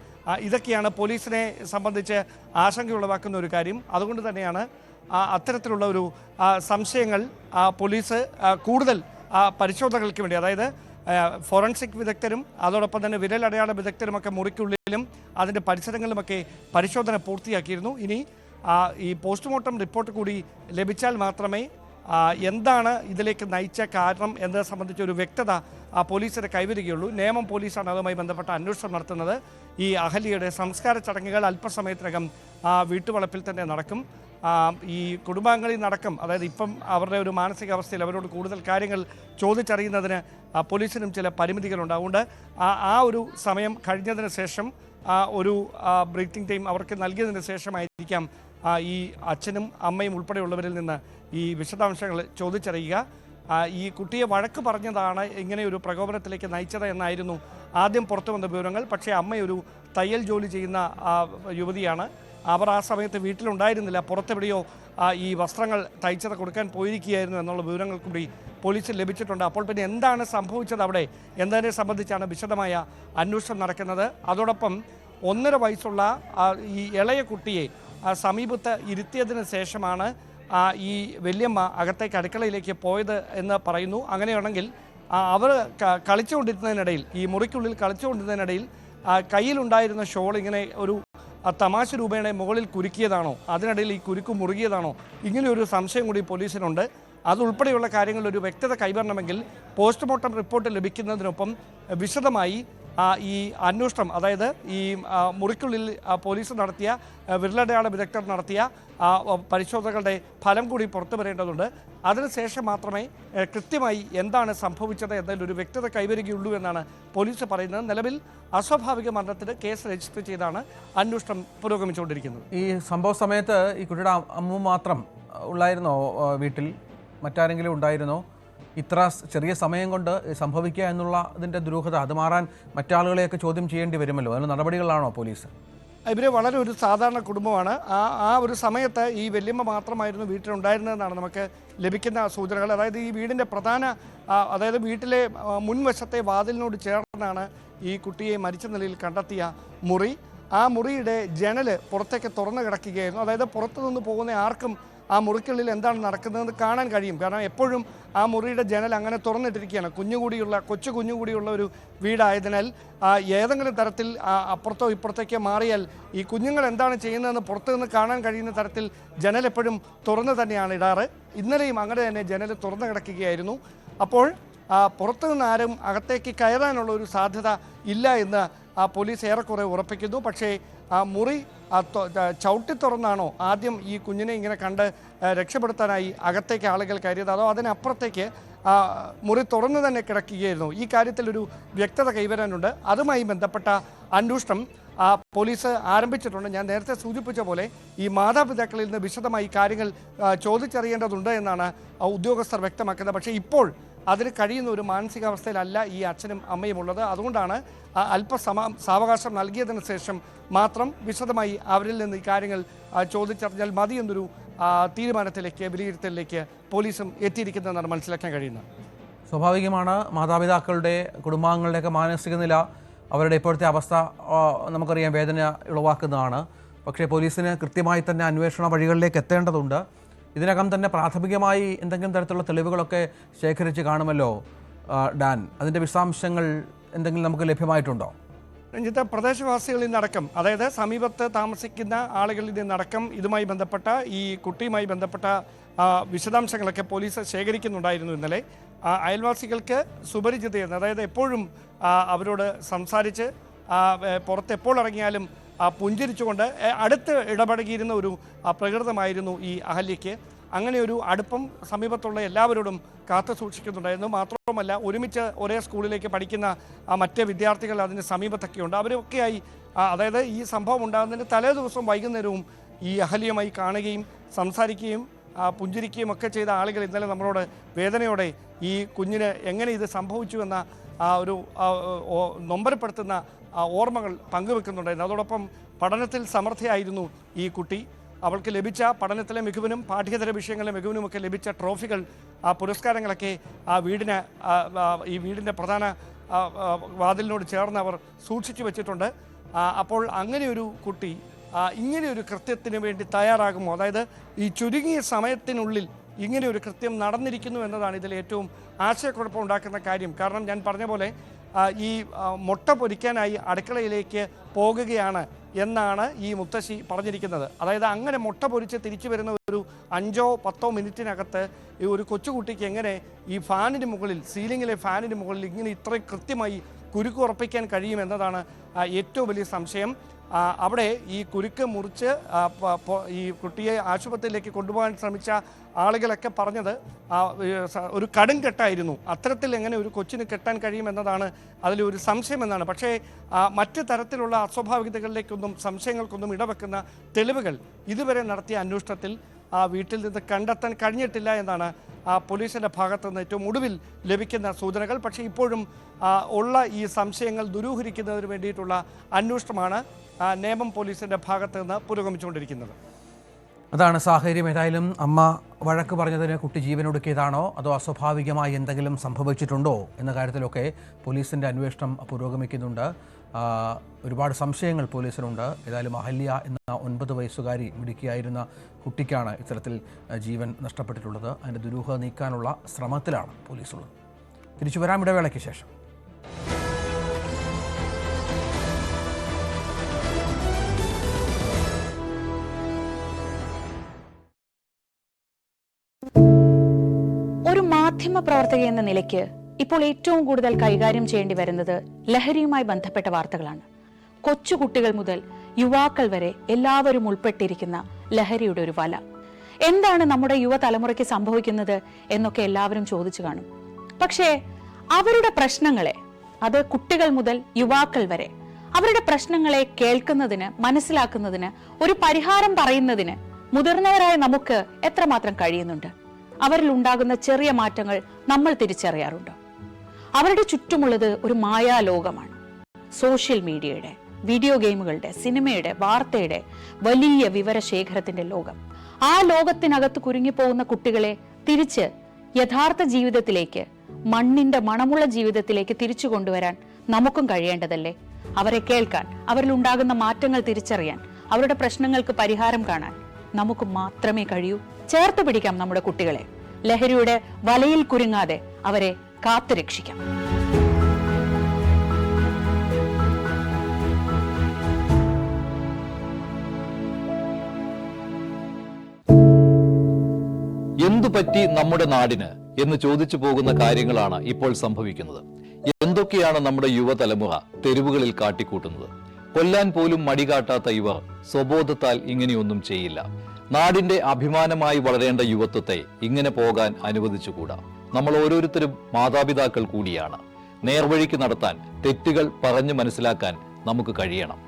ഇതൊക്കെയാണ് പോലീസിനെ സംബന്ധിച്ച് ആശങ്കയുളവാക്കുന്ന ഒരു കാര്യം. അതുകൊണ്ട് തന്നെയാണ് അത്തരത്തിലുള്ള ഒരു സംശയങ്ങൾ പോലീസ് കൂടുതൽ പരിശോധനകൾക്ക് വേണ്ടി, അതായത് ഫോറൻസിക് വിദഗ്ധരും അതോടൊപ്പം തന്നെ വിരലടയാള വിദഗ്ധരുമൊക്കെ മുറിക്കുള്ളിലും അതിൻ്റെ പരിസരങ്ങളിലുമൊക്കെ പരിശോധന പൂർത്തിയാക്കിയിരുന്നു. ഇനി ഈ പോസ്റ്റ്മോർട്ടം റിപ്പോർട്ട് കൂടി ലഭിച്ചാൽ മാത്രമേ എന്താണ് ഇതിലേക്ക് നയിച്ച കാരണം എന്നതെ സംബന്ധിച്ച ഒരു വ്യക്തത പോലീസിന് കൈവരികയുള്ളൂ. നേമം പോലീസാണ് അതുമായി ബന്ധപ്പെട്ട അന്വേഷണം നടത്തുന്നത്. ഈ അഹല്യയുടെ സംസ്കാര ചടങ്ങുകൾ അല്പസമയത്തിനകം വീട്ടുവളപ്പിൽ തന്നെ നടക്കും. ഈ കുടുംബാംഗങ്ങളിൽ നടക്കും, അതായത് ഇപ്പം അവരുടെ ഒരു മാനസികാവസ്ഥയിൽ അവരോട് കൂടുതൽ കാര്യങ്ങൾ ചോദിച്ചറിയുന്നതിന് പോലീസിനും ചില പരിമിതികളുണ്ട്. അതുകൊണ്ട് ആ ഒരു സമയം കഴിഞ്ഞതിന് ശേഷം ഒരു ബ്രീത്തിങ് ടൈം അവർക്ക് നൽകിയതിന് ശേഷമായിരിക്കാം ഈ അച്ഛനും അമ്മയും ഉൾപ്പെടെയുള്ളവരിൽ നിന്ന് ഈ വിശദാംശങ്ങൾ ചോദിച്ചറിയുക. ഈ കുട്ടിയെ വഴക്ക് പറഞ്ഞതാണ് ഇങ്ങനെ ഒരു പ്രകോപനത്തിലേക്ക് നയിച്ചത് എന്നായിരുന്നു ആദ്യം പുറത്തു വന്ന വിവരങ്ങൾ. പക്ഷേ അമ്മയൊരു തയ്യൽ ജോലി ചെയ്യുന്ന യുവതിയാണ്. അവർ ആ സമയത്ത് വീട്ടിലുണ്ടായിരുന്നില്ല, പുറത്തെവിടെയോ ഈ വസ്ത്രങ്ങൾ തയ്ച്ചത് കൊടുക്കാൻ പോയിരിക്കുകയായിരുന്നു എന്നുള്ള വിവരങ്ങൾ കൂടി പോലീസിൽ ലഭിച്ചിട്ടുണ്ട്. അപ്പോൾ പിന്നെ എന്താണ് സംഭവിച്ചത് അവിടെ എന്നതിനെ സംബന്ധിച്ചാണ് വിശദമായ അന്വേഷണം നടക്കുന്നത്. അതോടൊപ്പം 1.5 വയസ്സുള്ള ഈ ഇളയ കുട്ടിയെ സമീപത്ത് ഇരുത്തിയതിന് ശേഷമാണ് ഈ വല്യമ്മ അകത്തേക്ക് അടുക്കളയിലേക്ക് പോയത് എന്ന് പറയുന്നു. അങ്ങനെയാണെങ്കിൽ അവർ കളിച്ചുകൊണ്ടിരുന്നതിനിടയിൽ, ഈ മുറിക്കുള്ളിൽ കളിച്ചുകൊണ്ടിരുന്നതിനിടയിൽ കയ്യിലുണ്ടായിരുന്ന ഷോൾ ഇങ്ങനെ ഒരു തമാശ രൂപേണ മുകളിൽ കുരുക്കിയതാണോ, അതിനിടയിൽ ഈ കുരുക്ക് മുറുകിയതാണോ, ഇങ്ങനെയൊരു സംശയം കൂടി പോലീസിനുണ്ട്. അതുൾപ്പെടെയുള്ള കാര്യങ്ങളിൽ ഒരു വ്യക്തത കൈവരണമെങ്കിൽ പോസ്റ്റ്മോർട്ടം റിപ്പോർട്ട് ലഭിക്കുന്നതിനൊപ്പം വിശദമായി ഈ അന്വേഷണം, അതായത് ഈ മുറിക്കുള്ളിൽ പോലീസ് നടത്തിയ വിരലടയാള വിദഗ്ധർ നടത്തിയ പരിശോധനകളുടെ ഫലം കൂടി പുറത്തു വരേണ്ടതുണ്ട്. അതിനുശേഷം മാത്രമേ കൃത്യമായി എന്താണ് സംഭവിച്ചത് എന്നതിലൊരു വ്യക്തത കൈവരികയുള്ളൂ എന്നാണ് പോലീസ് പറയുന്നത്. നിലവിൽ അസ്വാഭാവിക മരണത്തിന് കേസ് രജിസ്റ്റർ ചെയ്താണ് അന്വേഷണം പുരോഗമിച്ചുകൊണ്ടിരിക്കുന്നത്. ഈ സംഭവ സമയത്ത് ഈ കുട്ടിയുടെ അമ്മ മാത്രം ഉള്ളായിരുന്നോ വീട്ടിൽ? മറ്റാരെങ്കിലും ഉണ്ടായിരുന്നോ? ഇത്ര ചെറിയ സമയം കൊണ്ട് സംഭവിക്കുക എന്നുള്ള ഇതിൻ്റെ ദുരൂഹത അത് മാറാൻ മറ്റാളുകളെയൊക്കെ ചോദ്യം ചെയ്യേണ്ടി വരുമല്ലോ. അതിന് നടപടികളാണോ പോലീസ്? ഇവർ വളരെ ഒരു സാധാരണ കുടുംബമാണ്. ആ ഒരു സമയത്ത് ഈ വല്യമ്മ മാത്രമായിരുന്നു വീട്ടിലുണ്ടായിരുന്നതെന്നാണ് നമുക്ക് ലഭിക്കുന്ന സൂചനകൾ. അതായത് ഈ വീടിൻ്റെ പ്രധാന അതായത് വീട്ടിലെ മുൻവശത്തെ വാതിലിനോട് ചേർന്നാണ് ഈ കുട്ടിയെ മരിച്ച നിലയിൽ കണ്ടെത്തിയ മുറി. ആ മുറിയുടെ ജനൽ പുറത്തേക്ക് തുറന്നു കിടക്കുകയായിരുന്നു. അതായത് പുറത്തു നിന്ന് പോകുന്ന ആർക്കും ആ മുറിക്കുള്ളിൽ എന്താണ് നടക്കുന്നതെന്ന് കാണാൻ കഴിയും. കാരണം എപ്പോഴും ആ മുറിയുടെ ജനൽ അങ്ങനെ തുറന്നിട്ടിരിക്കുകയാണ്. കൊച്ചു കുഞ്ഞുകൂടിയുള്ള ഒരു വീടായതിനാൽ ഏതെങ്കിലും തരത്തിൽ അപ്പുറത്തോ ഇപ്പുറത്തേക്കോ മാറിയാൽ ഈ കുഞ്ഞുങ്ങൾ എന്താണ് ചെയ്യുന്നതെന്ന് പുറത്തു നിന്ന് കാണാൻ കഴിയുന്ന തരത്തിൽ ജനൽ എപ്പോഴും തുറന്നു തന്നെയാണ് ഇടാറ്. ഇന്നലെയും അങ്ങനെ തന്നെ ജനൽ തുറന്നു കിടക്കുകയായിരുന്നു. അപ്പോൾ പുറത്തു നിന്ന് ആരും അകത്തേക്ക് കയറാനുള്ള ഒരു സാധ്യത ഇല്ല എന്ന് പോലീസ് ഏറെക്കുറെ ഉറപ്പിക്കുന്നു. പക്ഷേ മുറി ചവിട്ടി തുറന്നാണോ ആദ്യം ഈ കുഞ്ഞിനെ ഇങ്ങനെ കണ്ട് രക്ഷപ്പെടുത്താനായി അകത്തേക്ക് ആളുകൾ കയറിയത്, അതോ അതിനപ്പുറത്തേക്ക് മുറി തുറന്നു തന്നെ കിടക്കുകയായിരുന്നു? ഈ കാര്യത്തിലൊരു വ്യക്തത കൈവരാനുണ്ട്. അതുമായി ബന്ധപ്പെട്ട അന്വേഷണം പോലീസ് ആരംഭിച്ചിട്ടുണ്ട്. ഞാൻ നേരത്തെ സൂചിപ്പിച്ച പോലെ ഈ മാതാപിതാക്കളിൽ നിന്ന് വിശദമായി കാര്യങ്ങൾ ചോദിച്ചറിയേണ്ടതുണ്ട് എന്നാണ് ഉദ്യോഗസ്ഥർ വ്യക്തമാക്കുന്നത്. പക്ഷേ ഇപ്പോൾ അതിന് കഴിയുന്ന ഒരു മാനസികാവസ്ഥയിലല്ല ഈ അച്ഛനും അമ്മയും ഉള്ളത്. അതുകൊണ്ടാണ് സാവകാശം നൽകിയതിനു ശേഷം മാത്രം വിശദമായി അവരിൽ നിന്ന് ഈ കാര്യങ്ങൾ ചോദിച്ചറിഞ്ഞാൽ മതി എന്നൊരു തീരുമാനത്തിലേക്ക്, വിലയിരുത്തലിലേക്ക് പോലീസും എത്തിയിരിക്കുന്നതെന്നാണ് മനസ്സിലാക്കാൻ കഴിയുന്നത്. സ്വാഭാവികമാണ്. മാതാപിതാക്കളുടെ കുടുംബാംഗങ്ങളുടെയൊക്കെ മാനസിക നില, അവരുടെ ഇപ്പോഴത്തെ അവസ്ഥ നമുക്കറിയാം, വേദന ഉളവാക്കുന്നതാണ്. പക്ഷേ പോലീസിന് കൃത്യമായി തന്നെ അന്വേഷണ വഴികളിലേക്ക് എത്തേണ്ടതുണ്ട്. ഇതിനകം തന്നെ പ്രാഥമികമായി എന്തെങ്കിലും തരത്തിലുള്ള തെളിവുകളൊക്കെ ശേഖരിച്ച് കാണുമല്ലോ ഡാൻ. അതിൻ്റെ വിശദാംശങ്ങൾ എന്തെങ്കിലും നമുക്ക് ലഭ്യമായിട്ടുണ്ടോ? രഞ്ജിത്ത്, പ്രദേശവാസികളിൽ നിന്നടക്കം, അതായത് സമീപത്ത് താമസിക്കുന്ന ആളുകളിൽ നിന്നടക്കം ഇതുമായി ബന്ധപ്പെട്ട ഈ കുട്ടിയുമായി ബന്ധപ്പെട്ട വിശദാംശങ്ങളൊക്കെ പോലീസ് ശേഖരിക്കുന്നുണ്ടായിരുന്നു ഇന്നലെ. അയൽവാസികൾക്ക് സുപരിചിതയെന്ന്, അതായത് എപ്പോഴും അവരോട് സംസാരിച്ച് പുറത്തെപ്പോൾ ഇറങ്ങിയാലും പുഞ്ചിരിച്ചുകൊണ്ട് അടുത്ത് ഇടപഴകിയിരുന്ന ഒരു പ്രകൃതമായിരുന്നു ഈ അഹല്യയ്ക്ക്. അങ്ങനെ ഒരു അടുപ്പം സമീപത്തുള്ള എല്ലാവരോടും കാത്തു സൂക്ഷിക്കുന്നുണ്ടായിരുന്നു. മാത്രവുമല്ല, ഒരുമിച്ച് ഒരേ സ്കൂളിലേക്ക് പഠിക്കുന്ന മറ്റ് വിദ്യാർത്ഥികൾ അതിന് സമീപത്തൊക്കെയുണ്ട്. അവരൊക്കെയായി അതായത് ഈ സംഭവം ഉണ്ടാകുന്നതിന് തലേ ദിവസം വൈകുന്നേരവും ഈ അഹല്യയുമായി കാണുകയും സംസാരിക്കുകയും പുഞ്ചിരിക്കുകയും ഒക്കെ ചെയ്ത ആളുകൾ ഇന്നലെ നമ്മളോട് വേദനയോടെ ഈ കുഞ്ഞിന് എങ്ങനെ ഇത് സംഭവിച്ചു എന്ന ഒരു നൊമ്പരപ്പെടുത്തുന്ന ഓർമ്മകൾ പങ്കുവെക്കുന്നുണ്ടായിരുന്നു. അതോടൊപ്പം പഠനത്തിൽ സമർത്ഥയായിരുന്നു ഈ കുട്ടി. അവൾക്ക് ലഭിച്ച പഠനത്തിലെ മികവിനും പാഠ്യേതര വിഷയങ്ങളിലെ മികവിനുമൊക്കെ ലഭിച്ച ട്രോഫികൾ, പുരസ്കാരങ്ങളൊക്കെ ഈ വീടിൻ്റെ പ്രധാന വാതിലിനോട് ചേർന്ന് അവർ സൂക്ഷിച്ചു വെച്ചിട്ടുണ്ട്. അപ്പോൾ അങ്ങനെയൊരു കുട്ടി ഇങ്ങനെയൊരു കൃത്യത്തിന് വേണ്ടി തയ്യാറാകുമോ? അതായത് ഈ ചുരുങ്ങിയ സമയത്തിനുള്ളിൽ ഇങ്ങനെ ഒരു കൃത്യം നടന്നിരിക്കുന്നു എന്നതാണ് ഇതിൽ ഏറ്റവും ആശയക്കുഴപ്പം ഉണ്ടാക്കുന്ന കാര്യം. കാരണം ഞാൻ പറഞ്ഞ പോലെ ഈ മുട്ട പൊരിക്കാനായി അടുക്കളയിലേക്ക് പോകുകയാണ് എന്നാണ് ഈ മുത്തശ്ശി പറഞ്ഞിരിക്കുന്നത്. അതായത് അങ്ങനെ മുട്ട പൊരിച്ച് തിരിച്ചു വരുന്ന ഒരു 5-10 മിനിറ്റിനകത്ത് ഈ ഒരു കൊച്ചുകുട്ടിക്ക് എങ്ങനെ ഈ ഫാനിന് മുകളിൽ, സീലിങ്ങിലെ ഫാനിന് മുകളിൽ ഇങ്ങനെ ഇത്രയും കൃത്യമായി കുരുക്ക് ഉറപ്പിക്കാൻ കഴിയുമെന്നതാണ് ഏറ്റവും വലിയ സംശയം. അവിടെ ഈ കുരുക്ക് മുറിച്ച് ഈ കുട്ടിയെ ആശുപത്രിയിലേക്ക് കൊണ്ടുപോകാൻ ശ്രമിച്ച ആളുകളൊക്കെ പറഞ്ഞത് ഒരു കെട്ടായിരുന്നു. അത്തരത്തിൽ എങ്ങനെ ഒരു കൊച്ചിന് കെട്ടാൻ കഴിയുമെന്നതാണ് അതിലൊരു സംശയമെന്നാണ്. പക്ഷേ മറ്റ് തരത്തിലുള്ള അസ്വാഭാവികതകളിലേക്കൊന്നും സംശയങ്ങൾക്കൊന്നും ഇടവെക്കുന്ന തെളിവുകൾ ഇതുവരെ നടത്തിയ അന്വേഷണത്തിൽ വീട്ടിൽ നിന്ന് കണ്ടെത്താൻ കഴിഞ്ഞിട്ടില്ല എന്നാണ് പോലീസിൻ്റെ ഭാഗത്തു നിന്ന് ഏറ്റവും ഒടുവിൽ ലഭിക്കുന്ന സൂചനകൾ. പക്ഷേ ഇപ്പോഴും ഉള്ള ഈ സംശയങ്ങൾ ദൂരീകരിക്കുന്നതിന് വേണ്ടിയിട്ടുള്ള അന്വേഷണമാണ് നേമം പോലീസിൻ്റെ ഭാഗത്ത് നിന്ന് പുരോഗമിച്ചുകൊണ്ടിരിക്കുന്നത്. അതാണ് സാഹചര്യം. ഏതായാലും അമ്മ വഴക്ക് പറഞ്ഞതിന് കുട്ടി ജീവനൊടുക്കിയതാണോ അതോ അസ്വാഭാവികമായി എന്തെങ്കിലും സംഭവിച്ചിട്ടുണ്ടോ എന്ന കാര്യത്തിലൊക്കെ പോലീസിൻ്റെ അന്വേഷണം പുരോഗമിക്കുന്നുണ്ട്. ഒരുപാട് സംശയങ്ങൾ പോലീസിനുണ്ട്. ഏതായാലും അഹല്യ എന്ന 9 വയസ്സുകാരി മിടുക്കിയായിരുന്ന കുട്ടിക്കാണ് ഇത്തരത്തിൽ ജീവൻ നഷ്ടപ്പെട്ടിട്ടുള്ളത്. അതിൻ്റെ ദുരൂഹത നീക്കാനുള്ള ശ്രമത്തിലാണ് പോലീസുള്ളത്. തിരിച്ചു വരാം ഇടവേളയ്ക്ക് ശേഷം. ഒരു മാധ്യമ പ്രവർത്തക എന്ന നിലയ്ക്ക് ഇപ്പോൾ ഏറ്റവും കൂടുതൽ കൈകാര്യം ചെയ്യേണ്ടി വരുന്നത് ലഹരിയുമായി ബന്ധപ്പെട്ട വാർത്തകളാണ്. കൊച്ചുകുട്ടികൾ മുതൽ യുവാക്കൾ വരെ എല്ലാവരും ഉൾപ്പെട്ടിരിക്കുന്ന ലഹരിയുടെ ഒരു വല. എന്താണ് നമ്മുടെ യുവതലമുറയ്ക്ക് സംഭവിക്കുന്നത് എന്നൊക്കെ എല്ലാവരും ചോദിച്ചു കാണും. പക്ഷേ അവരുടെ പ്രശ്നങ്ങളെ, അത് കുട്ടികൾ മുതൽ യുവാക്കൾ വരെ, അവരുടെ പ്രശ്നങ്ങളെ കേൾക്കുന്നതിന്, മനസ്സിലാക്കുന്നതിന്, ഒരു പരിഹാരം പറയുന്നതിന് മുതിർന്നവരായ നമുക്ക് എത്രമാത്രം കഴിയുന്നുണ്ട്? അവരിൽ ഉണ്ടാകുന്ന ചെറിയ മാറ്റങ്ങൾ നമ്മൾ തിരിച്ചറിയാറുണ്ടോ? അവരുടെ ചുറ്റുമുള്ളത് ഒരു മായാലോകമാണ്. സോഷ്യൽ മീഡിയയുടെ, വീഡിയോ ഗെയിമുകളുടെ, സിനിമയുടെ, വാർത്തയുടെ വലിയ വിവരശേഖരത്തിന്റെ ലോകം. ആ ലോകത്തിനകത്ത് കുരുങ്ങിപ്പോകുന്ന കുട്ടികളെ തിരിച്ച് യഥാർത്ഥ ജീവിതത്തിലേക്ക്, മണ്ണിന്റെ മണമുള്ള ജീവിതത്തിലേക്ക് തിരിച്ചു കൊണ്ടുവരാൻ നമുക്കും കഴിയേണ്ടതല്ലേ? അവരെ കേൾക്കാൻ, അവരിൽ ഉണ്ടാകുന്ന മാറ്റങ്ങൾ തിരിച്ചറിയാൻ, അവരുടെ പ്രശ്നങ്ങൾക്ക് പരിഹാരം കാണാൻ നമുക്ക് മാത്രമേ കഴിയൂ. ചേർത്ത് പിടിക്കാം നമ്മുടെ കുട്ടികളെ. ലഹരിയുടെ വലയിൽ കുരുങ്ങാതെ അവരെ കാത്തുരക്ഷിക്കാം. എന്തുപറ്റി നമ്മുടെ നാടിന് എന്ന് ചോദിച്ചു പോകുന്ന കാര്യങ്ങളാണ് ഇപ്പോൾ സംഭവിക്കുന്നത്. എന്തൊക്കെയാണ് നമ്മുടെ യുവതലമുറ തെരുവുകളിൽ കാട്ടിക്കൂട്ടുന്നത്? കൊല്ലാൻ പോലും മടികാട്ടാത്ത ഇവർ സ്വബോധത്താൽ ഇങ്ങനെയൊന്നും ചെയ്യില്ല. നാടിന്റെ അഭിമാനമായി വളരേണ്ട യുവത്വത്തെ ഇങ്ങനെ പോകാൻ അനുവദിച്ചുകൂടാ. നമ്മൾ ഓരോരുത്തരും മാതാപിതാക്കൾ കൂടിയാണ്. നേർവഴിക്ക് നടത്താൻ, തെറ്റുകൾ പറഞ്ഞു മനസ്സിലാക്കാൻ നമുക്ക് കഴിയണം.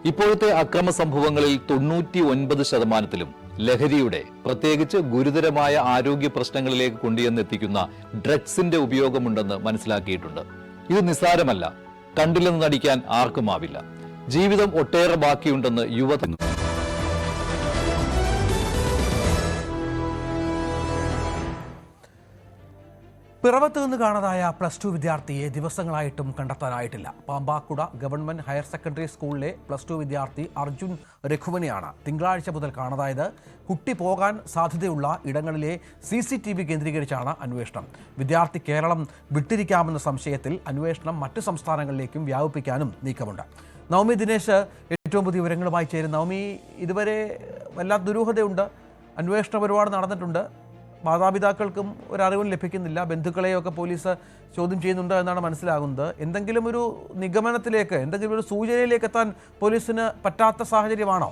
ഇപ്പോഴത്തെ അക്രമ സംഭവങ്ങളിൽ 99% ലഹരിയുടെ, പ്രത്യേകിച്ച് ഗുരുതരമായ ആരോഗ്യ പ്രശ്നങ്ങളിലേക്ക് കൊണ്ടുവന്നെത്തിക്കുന്ന ഡ്രഗ്സിന്റെ ഉപയോഗമുണ്ടെന്ന് മനസ്സിലാക്കിയിട്ടുണ്ട്. ഇത് നിസ്സാരമല്ല. കണ്ടില്ലെന്ന് നടിക്കാൻ ആർക്കുമാവില്ല. ജീവിതം ഒട്ടേറെ ബാക്കിയുണ്ടെന്ന് യുവത പിറവത്ത് നിന്ന് കാണാതായ +2 വിദ്യാർത്ഥിയെ ദിവസങ്ങളായിട്ടും കണ്ടെത്താനായിട്ടില്ല. പാമ്പാക്കുട ഗവൺമെന്റ് ഹയർ സെക്കൻഡറി സ്കൂളിലെ +2 വിദ്യാർത്ഥി അർജുൻ രഘുവനെയാണ് തിങ്കളാഴ്ച മുതൽ കാണാതായത്. കുട്ടി പോകാൻ സാധ്യതയുള്ള ഇടങ്ങളിലെ CCTV കേന്ദ്രീകരിച്ചാണ് അന്വേഷണം. വിദ്യാർത്ഥി കേരളം വിട്ടിരിക്കാമെന്ന സംശയത്തിൽ അന്വേഷണം മറ്റ് സംസ്ഥാനങ്ങളിലേക്കും വ്യാപിപ്പിക്കാനും നീക്കമുണ്ട്. നവമി ദിനേശ് ഏറ്റവും പുതിയ വിവരങ്ങളുമായി ചേരും. നവമി, ഇതുവരെ വല്ലാത്ത ദുരൂഹതയുണ്ട്. അന്വേഷണം ഒരുപാട് നടന്നിട്ടുണ്ട്. മാതാപിതാക്കൾക്കും ഒരറിവും ലഭിക്കുന്നില്ല. ബന്ധുക്കളെയൊക്കെ പോലീസ് ചോദ്യം ചെയ്യുന്നുണ്ട് എന്നാണ് മനസ്സിലാകുന്നത്. എന്തെങ്കിലും ഒരു നിഗമനത്തിലേക്ക്, എന്തെങ്കിലും ഒരു സൂചനയിലേക്ക് എത്താൻ പോലീസിന് പറ്റാത്ത സാഹചര്യമാണോ?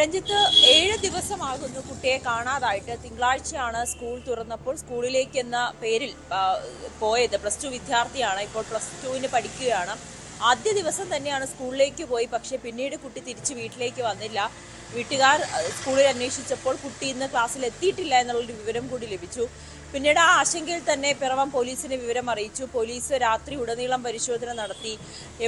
രഞ്ജിത്ത്, 7 ദിവസമാകുന്നു കുട്ടിയെ കാണാതായിട്ട്. തിങ്കളാഴ്ചയാണ് സ്കൂൾ തുറന്നപ്പോൾ സ്കൂളിലേക്ക് എന്ന പേരിൽ പോയത്. +2 വിദ്യാർത്ഥിയാണ്. ഇപ്പോൾ +2 പഠിക്കുകയാണ്. ആദ്യ ദിവസം തന്നെയാണ് സ്കൂളിലേക്ക് പോയി. പക്ഷേ പിന്നീട് കുട്ടി തിരിച്ച് വീട്ടിലേക്ക് വന്നില്ല. വീട്ടുകാർ സ്കൂളിൽ അന്വേഷിച്ചപ്പോൾ കുട്ടി ഇന്ന് ക്ലാസ്സിൽ എത്തിയിട്ടില്ല എന്നുള്ളൊരു വിവരം കൂടി ലഭിച്ചു. പിന്നീട് ആ ആശങ്കയിൽ തന്നെ പിറവം പോലീസിനെ വിവരം അറിയിച്ചു. പോലീസ് രാത്രി ഉടനീളം പരിശോധന നടത്തി.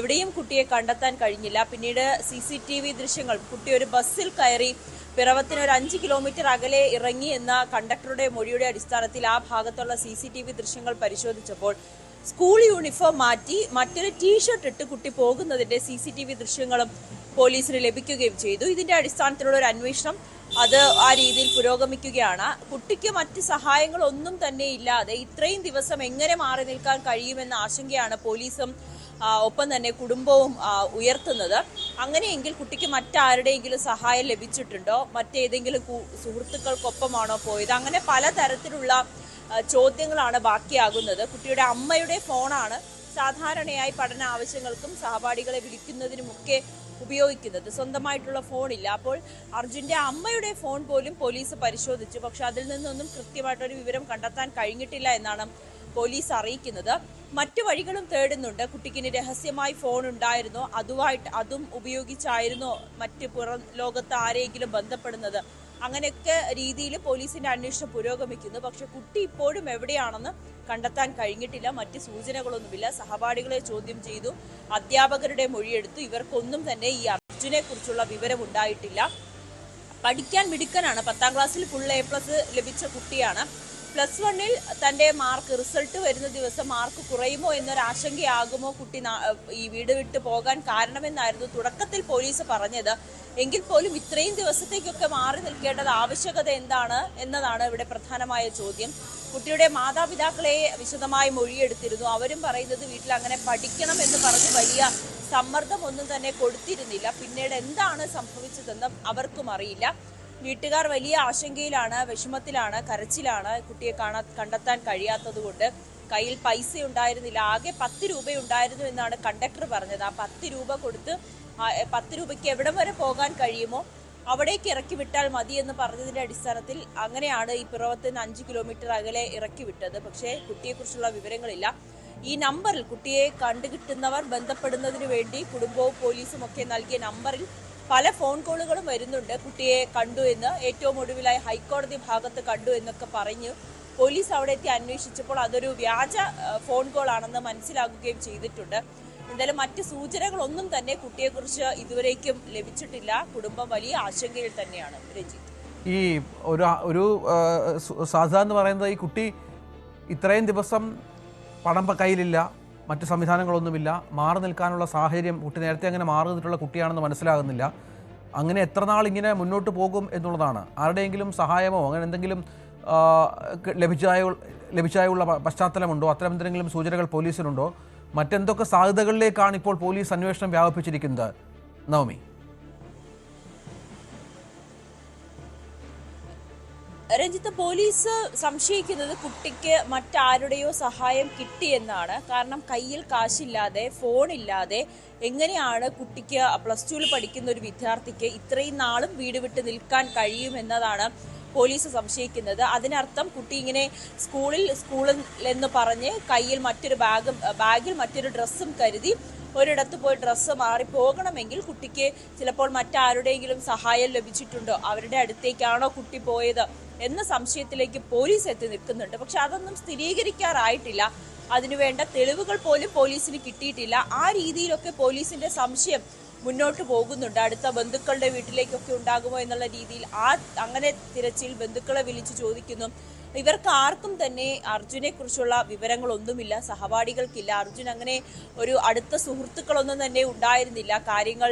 എവിടെയും കുട്ടിയെ കണ്ടെത്താൻ കഴിഞ്ഞില്ല. പിന്നീട് CCTV ദൃശ്യങ്ങൾ, കുട്ടി ഒരു ബസ്സിൽ കയറി പിറവത്തിന് ഒരു 5 കിലോമീറ്റർ അകലെ ഇറങ്ങി എന്ന കണ്ടക്ടറുടെ മൊഴിയുടെ അടിസ്ഥാനത്തിൽ ആ ഭാഗത്തുള്ള CCTV ദൃശ്യങ്ങൾ പരിശോധിച്ചപ്പോൾ സ്കൂൾ യൂണിഫോം മാറ്റി മറ്റൊരു ടീഷർട്ട് ഇട്ട് കുട്ടി പോകുന്നതിന്റെ CCTV ദൃശ്യങ്ങളും പോലീസിന് ലഭിക്കുകയും ചെയ്തു. ഇതിന്റെ അടിസ്ഥാനത്തിലുള്ള ഒരു അന്വേഷണം അത് ആ രീതിയിൽ പുരോഗമിക്കുകയാണ്. കുട്ടിക്ക് മറ്റ് സഹായങ്ങളൊന്നും തന്നെ ഇല്ലാതെ ഇത്രയും ദിവസം എങ്ങനെ മാറി നിൽക്കാൻ കഴിയുമെന്ന ആശങ്കയാണ് പോലീസും ഒപ്പം തന്നെ കുടുംബവും ഉയർത്തുന്നത്. അങ്ങനെയെങ്കിൽ കുട്ടിക്ക് മറ്റാരുടെയെങ്കിലും സഹായം ലഭിച്ചിട്ടുണ്ടോ? മറ്റേതെങ്കിലും സുഹൃത്തുക്കൾക്കൊപ്പമാണോ പോയത്? അങ്ങനെ പലതരത്തിലുള്ള ചോദ്യങ്ങളാണ് ബാക്കിയാകുന്നത്. കുട്ടിയുടെ അമ്മയുടെ ഫോണാണ് സാധാരണയായി പഠന ആവശ്യങ്ങൾക്കും സഹപാഠികളെ വിളിക്കുന്നതിനുമൊക്കെ ഉപയോഗിക്കുന്നത്. സ്വന്തമായിട്ടുള്ള ഫോണില്ല. അപ്പോൾ അർജുന്റെ അമ്മയുടെ ഫോൺ പോലും പോലീസ് പരിശോധിച്ചു. പക്ഷെ അതിൽ നിന്നൊന്നും കൃത്യമായിട്ടൊരു വിവരം കണ്ടെത്താൻ കഴിഞ്ഞിട്ടില്ല എന്നാണ് പോലീസ് അറിയിക്കുന്നത്. മറ്റു വഴികളും തേടുന്നുണ്ട്. കുട്ടിക്കിന് രഹസ്യമായി ഫോൺ ഉണ്ടായിരുന്നോ, അതും ഉപയോഗിച്ചായിരുന്നോ മറ്റ് പുറം ലോകത്ത് ആരെങ്കിലും ബന്ധപ്പെടുന്നത്? അങ്ങനെയൊക്കെ രീതിയിൽ പോലീസിന്റെ അന്വേഷണം പുരോഗമിക്കുന്നു. പക്ഷെ കുട്ടി ഇപ്പോഴും എവിടെയാണെന്ന് കണ്ടെത്താൻ കഴിഞ്ഞിട്ടില്ല. മറ്റ് സൂചനകളൊന്നുമില്ല. സഹപാഠികളെ ചോദ്യം ചെയ്തു, അധ്യാപകരുടെ മൊഴിയെടുത്തു. ഇവർക്കൊന്നും തന്നെ ഈ അർജുനെ കുറിച്ചുള്ള വിവരം ഉണ്ടായിട്ടില്ല. പഠിക്കാൻ മിടുക്കനാണ്. 10ാം ക്ലാസ്സിൽ ഫുൾ A+ ലഭിച്ച കുട്ടിയാണ്. +1 തന്റെ റിസൾട്ട് വരുന്ന ദിവസം മാർക്ക് കുറയുമോ എന്നൊരാശങ്കയാകുമോ കുട്ടി ഈ വീട് വിട്ട് പോകാൻ കാരണമെന്നായിരുന്നു തുടക്കത്തിൽ പോലീസ് പറഞ്ഞത്. എങ്കിൽ പോലും ഇത്രയും ദിവസത്തേക്കൊക്കെ മാറി നിൽക്കേണ്ടത് ആവശ്യകത എന്താണ് എന്നതാണ് ഇവിടെ പ്രധാനമായ ചോദ്യം. കുട്ടിയുടെ മാതാപിതാക്കളെ വിശദമായി മൊഴിയെടുത്തിരുന്നു. അവരും പറയുന്നത് വീട്ടിൽ അങ്ങനെ പഠിക്കണം എന്ന് പറഞ്ഞ് വലിയ സമ്മർദ്ദമൊന്നും തന്നെ കൊടുത്തിരുന്നില്ല. പിന്നീട് എന്താണ് സംഭവിച്ചതെന്ന് അവർക്കും അറിയില്ല. വീട്ടുകാർ വലിയ ആശങ്കയിലാണ്, വിഷമത്തിലാണ്, കരച്ചിലാണ്. കുട്ടിയെ കണ്ടെത്താൻ കഴിയാത്തത് കൊണ്ട് കയ്യിൽ പൈസ ഉണ്ടായിരുന്നില്ല. ആകെ 10 രൂപ ഉണ്ടായിരുന്നു എന്നാണ് കണ്ടക്ടർ പറഞ്ഞത്. ആ 10 രൂപ കൊടുത്ത് 10 രൂപയ്ക്ക് എവിടം വരെ പോകാൻ കഴിയുമോ അവിടേക്ക് ഇറക്കി വിട്ടാൽ മതി എന്ന് പറഞ്ഞതിന്റെ അടിസ്ഥാനത്തിൽ അങ്ങനെയാണ് ഈ പിറവത്ത് നിന്ന് 5 കിലോമീറ്റർ അകലെ ഇറക്കി വിട്ടത്. പക്ഷേ കുട്ടിയെക്കുറിച്ചുള്ള വിവരങ്ങളില്ല. ഈ നമ്പറിൽ കുട്ടിയെ കണ്ടുകിട്ടുന്നവർ ബന്ധപ്പെടുന്നതിന് വേണ്ടി കുടുംബവും പോലീസും ഒക്കെ നൽകിയ നമ്പറിൽ പല ഫോൺ കോളുകളും വരുന്നുണ്ട്. കുട്ടിയെ കണ്ടു എന്ന്, ഏറ്റവും ഒടുവിലായി ഹൈക്കോടതി ഭാഗത്ത് കണ്ടു എന്നൊക്കെ പറഞ്ഞു പോലീസ് അവിടെ എത്തി അന്വേഷിച്ചപ്പോൾ അതൊരു വ്യാജ ഫോൺ കോൾ ആണെന്ന് മനസ്സിലാക്കുകയും ചെയ്തിട്ടുണ്ട്. എന്തായാലും മറ്റ് സൂചനകളൊന്നും തന്നെ കുട്ടിയെക്കുറിച്ച് ഇതുവരേക്കും ലഭിച്ചിട്ടില്ല. കുടുംബം വലിയ ആശങ്കയിൽ തന്നെയാണ്. രഞ്ജിത്ത്, ഈ ഒരു സാധ്യത എന്ന് പറയുന്നത് ഈ കുട്ടി ഇത്രയും ദിവസം പണം കയ്യിലില്ല, മറ്റ് സംവിധാനങ്ങളൊന്നുമില്ല, മാറി നിൽക്കാനുള്ള സാഹചര്യം, കുട്ടി നേരത്തെ അങ്ങനെ മാറി നിന്നിട്ടുള്ള കുട്ടിയാണെന്ന് മനസ്സിലാകുന്നില്ല. അങ്ങനെ എത്ര നാൾ ഇങ്ങനെ മുന്നോട്ട് പോകും എന്നുള്ളതാണ്. ആരുടെയെങ്കിലും സഹായമോ അങ്ങനെ എന്തെങ്കിലും ലഭിച്ചായുള്ള പശ്ചാത്തലമുണ്ടോ? അത്തരം എന്തെങ്കിലും സൂചനകൾ പോലീസിനുണ്ടോ? മറ്റെന്തൊക്കെ സാധ്യതകളിലേക്കാണ് ഇപ്പോൾ പോലീസ് അന്വേഷണം വ്യാപിപ്പിച്ചിരിക്കുന്നത്? നവമി, രഞ്ജിത്ത്, പോലീസ് സംശയിക്കുന്നത് കുട്ടിക്ക് മറ്റാരുടെയോ സഹായം കിട്ടിയെന്നാണ്. കാരണം കയ്യിൽ കാശില്ലാതെ, ഫോണില്ലാതെ എങ്ങനെയാണ് കുട്ടിക്ക് +2 പഠിക്കുന്ന ഒരു വിദ്യാർത്ഥിക്ക് ഇത്രയും നാളും വീട് വിട്ട് നിൽക്കാൻ കഴിയുമെന്നതാണ് പോലീസ് സംശയിക്കുന്നത്. അതിനർത്ഥം കുട്ടി ഇങ്ങനെ സ്കൂളിൽ എന്ന് പറഞ്ഞ് കയ്യിൽ മറ്റൊരു ബാഗിൽ മറ്റൊരു ഡ്രസ്സും കരുതി ഒരിടത്ത് പോയി ഡ്രസ്സ് മാറി പോകണമെങ്കിൽ കുട്ടിക്ക് ചിലപ്പോൾ മറ്റാരുടെയെങ്കിലും സഹായം ലഭിച്ചിട്ടുണ്ടോ, അവരുടെ അടുത്തേക്കാണോ കുട്ടി പോയത് എന്ന സംശയത്തിലേക്ക് പോലീസ് എത്തി നിൽക്കുന്നുണ്ട്. പക്ഷെ അതൊന്നും സ്ഥിരീകരിക്കാറായിട്ടില്ല. അതിനുവേണ്ട തെളിവുകൾ പോലും പോലീസിന് കിട്ടിയിട്ടില്ല. ആ രീതിയിലൊക്കെ പോലീസിന്റെ സംശയം മുന്നോട്ട് പോകുന്നുണ്ട്. അടുത്ത ബന്ധുക്കളുടെ വീട്ടിലേക്കൊക്കെ ഉണ്ടാകുമോ എന്നുള്ള രീതിയിൽ അങ്ങനെ തിരച്ചിൽ ബന്ധുക്കളെ വിളിച്ചു ചോദിക്കുന്നു. ഇവർക്ക് ആർക്കും തന്നെ അർജുനെ കുറിച്ചുള്ള വിവരങ്ങളൊന്നുമില്ല, സഹപാഠികൾക്കില്ല. അർജുൻ അങ്ങനെ ഒരു അടുത്ത സുഹൃത്തുക്കളൊന്നും തന്നെ ഉണ്ടായിരുന്നില്ല. കാര്യങ്ങൾ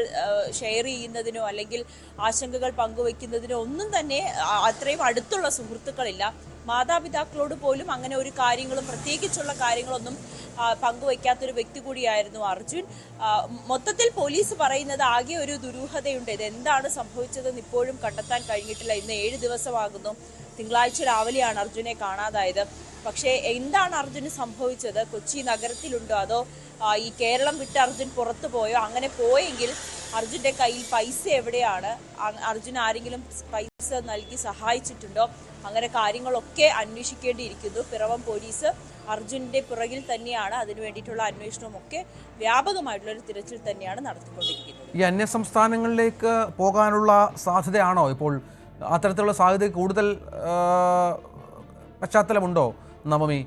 ഷെയർ ചെയ്യുന്നതിനോ അല്ലെങ്കിൽ ആശങ്കകൾ പങ്കുവയ്ക്കുന്നതിനോ ഒന്നും തന്നെ അത്രയും അടുത്തുള്ള സുഹൃത്തുക്കളില്ല. മാതാപിതാക്കളോട് പോലും അങ്ങനെ ഒരു കാര്യങ്ങളും പ്രത്യേകിച്ചുള്ള കാര്യങ്ങളൊന്നും പങ്കുവയ്ക്കാത്തൊരു വ്യക്തി കൂടിയായിരുന്നു അർജുൻ. മൊത്തത്തിൽ പോലീസ് പറയുന്നത് ആകെ ഒരു ദുരൂഹതയുണ്ട്. ഇത് എന്താണ് സംഭവിച്ചതെന്ന് ഇപ്പോഴും കണ്ടെത്താൻ കഴിഞ്ഞിട്ടില്ല. ഇന്ന് 7 ദിവസമാകുന്നു. തിങ്കളാഴ്ച രാവിലെയാണ് അർജുനെ കാണാതായത്. പക്ഷേ എന്താണ് അർജുന് സംഭവിച്ചത്? കൊച്ചി നഗരത്തിലുണ്ടോ അതോ ഈ കേരളം വിട്ട് അർജുൻ പുറത്തു പോയോ? അങ്ങനെ പോയെങ്കിൽ അർജുൻ്റെ കയ്യിൽ പൈസ എവിടെയാണ്? അർജുൻ ആരെങ്കിലും പൈസ നൽകി സഹായിച്ചിട്ടുണ്ടോ? അങ്ങനെ കാര്യങ്ങളൊക്കെ അന്വേഷിക്കേണ്ടിയിരിക്കുന്നു. പിറവം പോലീസ് അർജുൻ്റെ പിറകിൽ തന്നെയാണ്. അതിനു വേണ്ടിയിട്ടുള്ള അന്വേഷണമൊക്കെ വ്യാപകമായിട്ടുള്ള ഒരു തിരച്ചിൽ തന്നെയാണ് നടത്തിക്കൊണ്ടിരിക്കുന്നത്. ഈ അന്യസംസ്ഥാനങ്ങളിലേക്ക് പോകാനുള്ള സാധ്യതയാണോ ഇപ്പോൾ? അത്തരത്തിലുള്ള സാധ്യത കൂടുതൽ പശ്ചാത്തലമുണ്ടോ നവമി?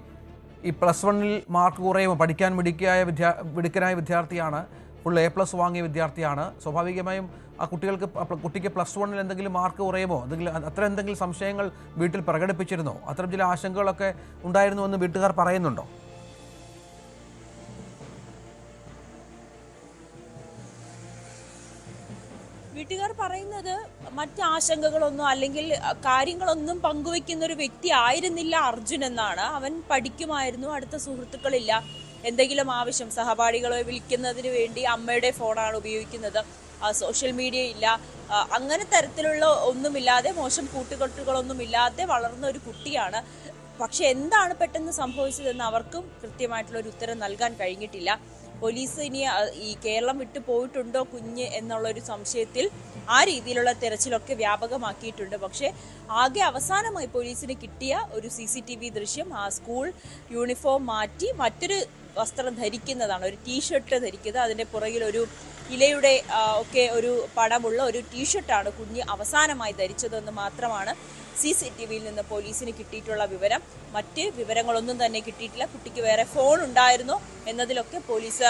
ഈ +1 മാർക്ക് കുറയുമോ? പഠിക്കാൻ മിടുക്കനായ വിദ്യാർത്ഥിയാണ്, ഫുൾ A+ വാങ്ങിയ വിദ്യാർത്ഥിയാണ്. സ്വാഭാവികമായും ആ കുട്ടിക്ക് +1 എന്തെങ്കിലും മാർക്ക് കുറയുമോ? എന്തെങ്കിലും സംശയങ്ങൾ വീട്ടിൽ പ്രകടിപ്പിച്ചിരുന്നോ? അത്തരം ചില ആശങ്കകളൊക്കെ ഉണ്ടായിരുന്നുവെന്ന് വീട്ടുകാർ പറയുന്നുണ്ടോ? വീട്ടുകാർ പറയുന്നത് മറ്റ് ആശങ്കകളൊന്നും അല്ലെങ്കിൽ കാര്യങ്ങളൊന്നും പങ്കുവെക്കുന്ന ഒരു വ്യക്തി ആയിരുന്നില്ല അർജുൻ എന്നാണ്. അവൻ പഠിക്കുമായിരുന്നു, അടുത്ത സുഹൃത്തുക്കളില്ല. എന്തെങ്കിലും ആവശ്യം സഹപാഠികളെ വിളിക്കുന്നതിന് വേണ്ടി അമ്മയുടെ ഫോണാണ് ഉപയോഗിക്കുന്നത്. സോഷ്യൽ മീഡിയ ഇല്ല. അങ്ങനെ തരത്തിലുള്ള ഒന്നുമില്ലാതെ, മോശം കൂട്ടുകെട്ടുകളൊന്നും ഇല്ലാതെ വളർന്ന ഒരു കുട്ടിയാണ്. പക്ഷെ എന്താണ് പെട്ടെന്ന് സംഭവിച്ചതെന്ന് അവർക്കും കൃത്യമായിട്ടുള്ള ഒരു ഉത്തരം നൽകാൻ കഴിഞ്ഞിട്ടില്ല. പോലീസ് ഇനി ഈ കേരളം വിട്ടു പോയിട്ടുണ്ടോ കുഞ്ഞ് എന്നുള്ളൊരു സംശയത്തിൽ ആ രീതിയിലുള്ള തെരച്ചിലൊക്കെ വ്യാപകമാക്കിയിട്ടുണ്ട്. പക്ഷേ ആകെ അവസാനമായി പോലീസിന് കിട്ടിയ ഒരു CCTV ദൃശ്യം ആ സ്കൂൾ യൂണിഫോം മാറ്റി മറ്റൊരു വസ്ത്രം ധരിക്കുന്നതാണ്, ഒരു ടീഷർട്ട് ധരിക്കുന്നത്. അതിൻ്റെ പുറകിൽ ഒരു ഇലയുടെ ഒക്കെ ഒരു പടമുള്ള ഒരു ടീഷർട്ടാണ് കുഞ്ഞ് അവസാനമായി ധരിച്ചതെന്ന് മാത്രമാണ് CCTVയിൽ നിന്ന് പോലീസിന് കിട്ടിയിട്ടുള്ള വിവരം. മറ്റ് വിവരങ്ങളൊന്നും തന്നെ കിട്ടിയിട്ടില്ല. കുട്ടിക്ക് വേറെ ഫോൺ ഉണ്ടായിരുന്നോ എന്നതിലൊക്കെ പോലീസ്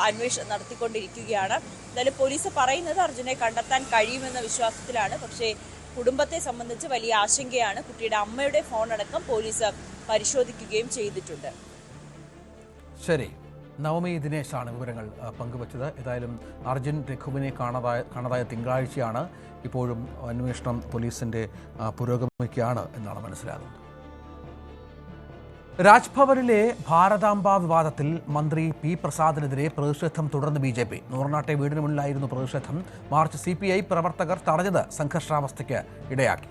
അന്വേഷണം നടത്തിക്കൊണ്ടിരിക്കുകയാണ്. എന്തായാലും പോലീസ് പറയുന്നത് അർജുനെ കണ്ടെത്താൻ കഴിയുമെന്ന വിശ്വാസത്തിലാണ്. പക്ഷേ കുടുംബത്തെ സംബന്ധിച്ച് വലിയ ആശങ്കയാണ്. കുട്ടിയുടെ അമ്മയുടെ ഫോണടക്കം പോലീസ് പരിശോധിക്കുകയും ചെയ്തിട്ടുണ്ട്. ശരി, നവമി ദിനേശാണ് വിവരങ്ങൾ പങ്കുവച്ചത്. ഏതായാലും അർജുൻ രഘുവിനെ കാണാതായ തിങ്കളാഴ്ചയാണ്. ഇപ്പോഴും അന്വേഷണം പോലീസിൻ്റെ പുരോഗമിക്കുകയാണ് എന്നാണ് മനസ്സിലാകുന്നത്. രാജ്ഭവനിലെ ഭാരതാംബ വിവാദത്തിൽ മന്ത്രി പി പ്രസാദിനെതിരെ പ്രതിഷേധം തുടർന്ന് ബി.ജെ.പി. നൂറനാട്ടെ വീടിന് മുന്നിലായിരുന്നു പ്രതിഷേധം. മാർച്ച് CPI പ്രവർത്തകർ തടഞ്ഞത് സംഘർഷാവസ്ഥയ്ക്ക് ഇടയാക്കി.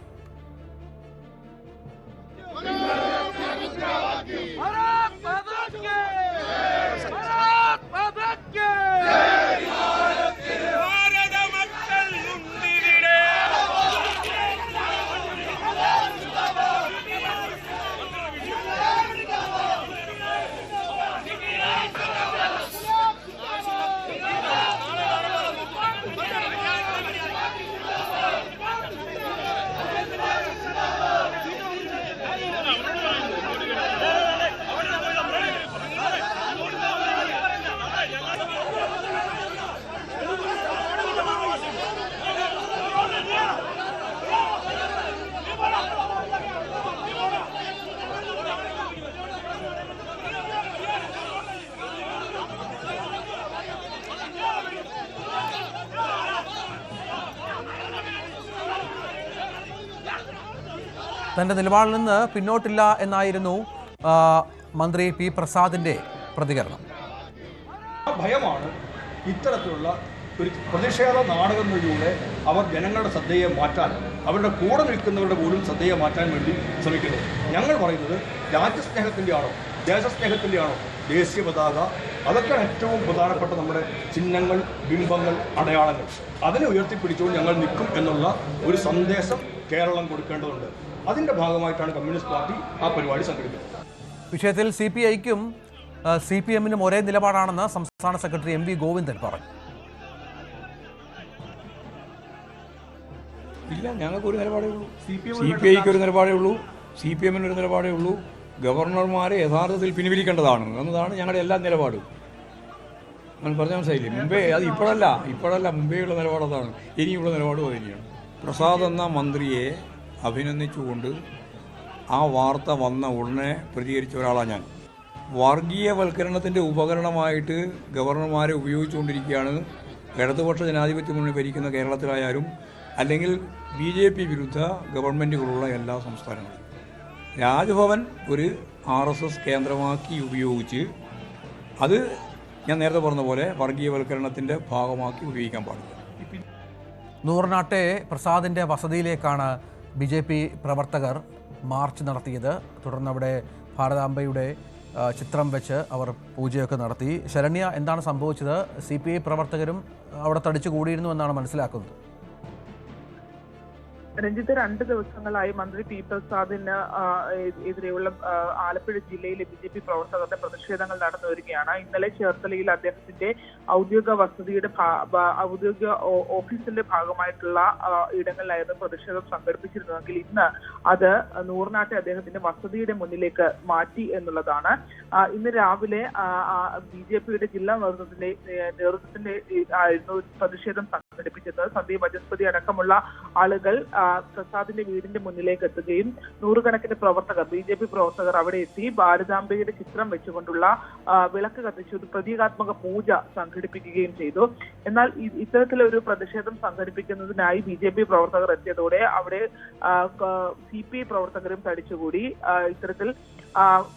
തന്റെ നിലപാടിൽ നിന്ന് പിന്നോട്ടില്ല എന്നായിരുന്നു മന്ത്രി പി പ്രസാദിന്റെ പ്രതികരണം. ഭയമാണ് ഇത്തരത്തിലുള്ള ഒരു പ്രതിഷേധ നാടകങ്ങളിലൂടെ അവർ ജനങ്ങളുടെ ശ്രദ്ധയെ മാറ്റാൻ, അവരുടെ കൂടെ നിൽക്കുന്നവരുടെ പോലും ശ്രദ്ധയെ മാറ്റാൻ വേണ്ടി ശ്രമിക്കുന്നത്. ഞങ്ങൾ പറയുന്നത് രാജ്യസ്നേഹത്തിൻ്റെ ആണോ ദേശസ്നേഹത്തിൻ്റെ ആണോ ദേശീയ പതാക, അതൊക്കെയാണ് ഏറ്റവും പ്രധാനപ്പെട്ട നമ്മുടെ ചിഹ്നങ്ങൾ, ബിംബങ്ങൾ, അടയാളങ്ങൾ. അതിനെ ഉയർത്തിപ്പിടിച്ചുകൊണ്ട് ഞങ്ങൾ നിൽക്കും എന്നുള്ള ഒരു സന്ദേശം കേരളം കൊടുക്കേണ്ടതുണ്ട്. അതിൻ്റെ ഭാഗമായിട്ടാണ് കമ്മ്യൂണിസ്റ്റ് പാർട്ടി ആ പരിപാടി സംഘടിപ്പിച്ചത്. വിഷയത്തിൽ CPIക്കും CPMനും ഒരേ നിലപാടാണെന്ന് സംസ്ഥാന സെക്രട്ടറി MV ഗോവിന്ദൻ പറഞ്ഞു. ഇല്ല, ഞങ്ങൾക്കൊരു നിലപാടേ ഉള്ളൂ. CPIക്ക് ഒരു നിലപാടേ ഉള്ളൂ, CPMന് ഒരു നിലപാടേ ഉള്ളൂ. ഗവർണർമാരെ യഥാർത്ഥത്തിൽ പിൻവലിക്കേണ്ടതാണ് എന്നതാണ് ഞങ്ങളുടെ എല്ലാ നിലപാടും. ഞാൻ പറഞ്ഞ മനസ്സിലായില്ലേ? മുമ്പേ അത് ഇപ്പോഴല്ല മുമ്പേയുള്ള നിലപാടതാണ്. ഇനിയുള്ള നിലപാടും അത് തന്നെയാണ്. പ്രസാദ് എന്ന മന്ത്രിയെ അഭിനന്ദിച്ചുകൊണ്ട് ആ വാർത്ത വന്ന ഉടനെ പ്രതികരിച്ച ഒരാളാണ് ഞാൻ. വർഗീയവൽക്കരണത്തിൻ്റെ ഉപകരണമായിട്ട് ഗവർണർമാരെ ഉപയോഗിച്ചുകൊണ്ടിരിക്കുകയാണ് ഇടതുപക്ഷ ജനാധിപത്യ മുന്നണി ഭരിക്കുന്ന കേരളത്തിലായാലും അല്ലെങ്കിൽ BJP വിരുദ്ധ ഗവൺമെൻറ്റുകളുള്ള എല്ലാ സംസ്ഥാനങ്ങളും. രാജ്ഭവൻ ഒരു RSS കേന്ദ്രമാക്കി ഉപയോഗിച്ച് അത് ഞാൻ നേരത്തെ പറഞ്ഞ പോലെ വർഗീയവൽക്കരണത്തിൻ്റെ ഭാഗമാക്കി ഉപയോഗിക്കാൻ പാടില്ല. നൂറനാട്ടെ പ്രസാദിന്റെ വസതിയിലേക്കാണ് BJP പ്രവർത്തകർ മാർച്ച് നടത്തിയത്. തുടർന്ന് അവിടെ ഭാരതാംബയുടെ ചിത്രം വെച്ച് അവർ പൂജയൊക്കെ നടത്തി. ശരണ്യ, എന്താണ് സംഭവിച്ചത്? CPI പ്രവർത്തകരും അവിടെ തടിച്ചു കൂടിയിരുന്നു എന്നാണ് മനസ്സിലാക്കുന്നത്. രഞ്ജിത്ത്, 2 ദിവസങ്ങളായി മന്ത്രി പി പ്രസാദിന് എതിരെയുള്ള ആലപ്പുഴ ജില്ലയിലെ BJP പ്രവർത്തകരുടെ പ്രതിഷേധങ്ങൾ നടന്നു വരികയാണ്. ഇന്നലെ ചേർത്തലയിൽ അദ്ദേഹത്തിന്റെ ഔദ്യോഗിക വസതിയുടെ ഔദ്യോഗിക ഓഫീസിന്റെ ഭാഗമായിട്ടുള്ള ഇടങ്ങളിലായിരുന്നു പ്രതിഷേധം സംഘടിപ്പിച്ചിരുന്നതെങ്കിൽ ഇന്ന് അത് നൂറനാട്ടെ അദ്ദേഹത്തിന്റെ വസതിയുടെ മുന്നിലേക്ക് മാറ്റി എന്നുള്ളതാണ്. ഇന്ന് രാവിലെ BJPയുടെ ജില്ലാ നേതൃത്വത്തിന്റെ ആയിരുന്നു പ്രതിഷേധം സംഘടിപ്പിച്ചത്. സന്ദീപ് വചസ്പതി അടക്കമുള്ള ആളുകൾ പ്രസാദിന്റെ വീടിന്റെ മുന്നിലേക്ക് എത്തുകയും നൂറുകണക്കിന് പ്രവർത്തകർ BJP പ്രവർത്തകർ അവിടെ എത്തി ഭാരതാംബയുടെ ചിത്രം വെച്ചുകൊണ്ടുള്ള വിളക്ക് കത്തിച്ച് ഒരു പ്രതീകാത്മക പൂജ സംഘടിപ്പിക്കുകയും ചെയ്തു. എന്നാൽ ഇത്തരത്തിലൊരു പ്രതിഷേധം സംഘടിപ്പിക്കുന്നതിനായി BJP പ്രവർത്തകർ എത്തിയതോടെ അവിടെ CPI പ്രവർത്തകരും തടിച്ചുകൂടി. ഇത്തരത്തിൽ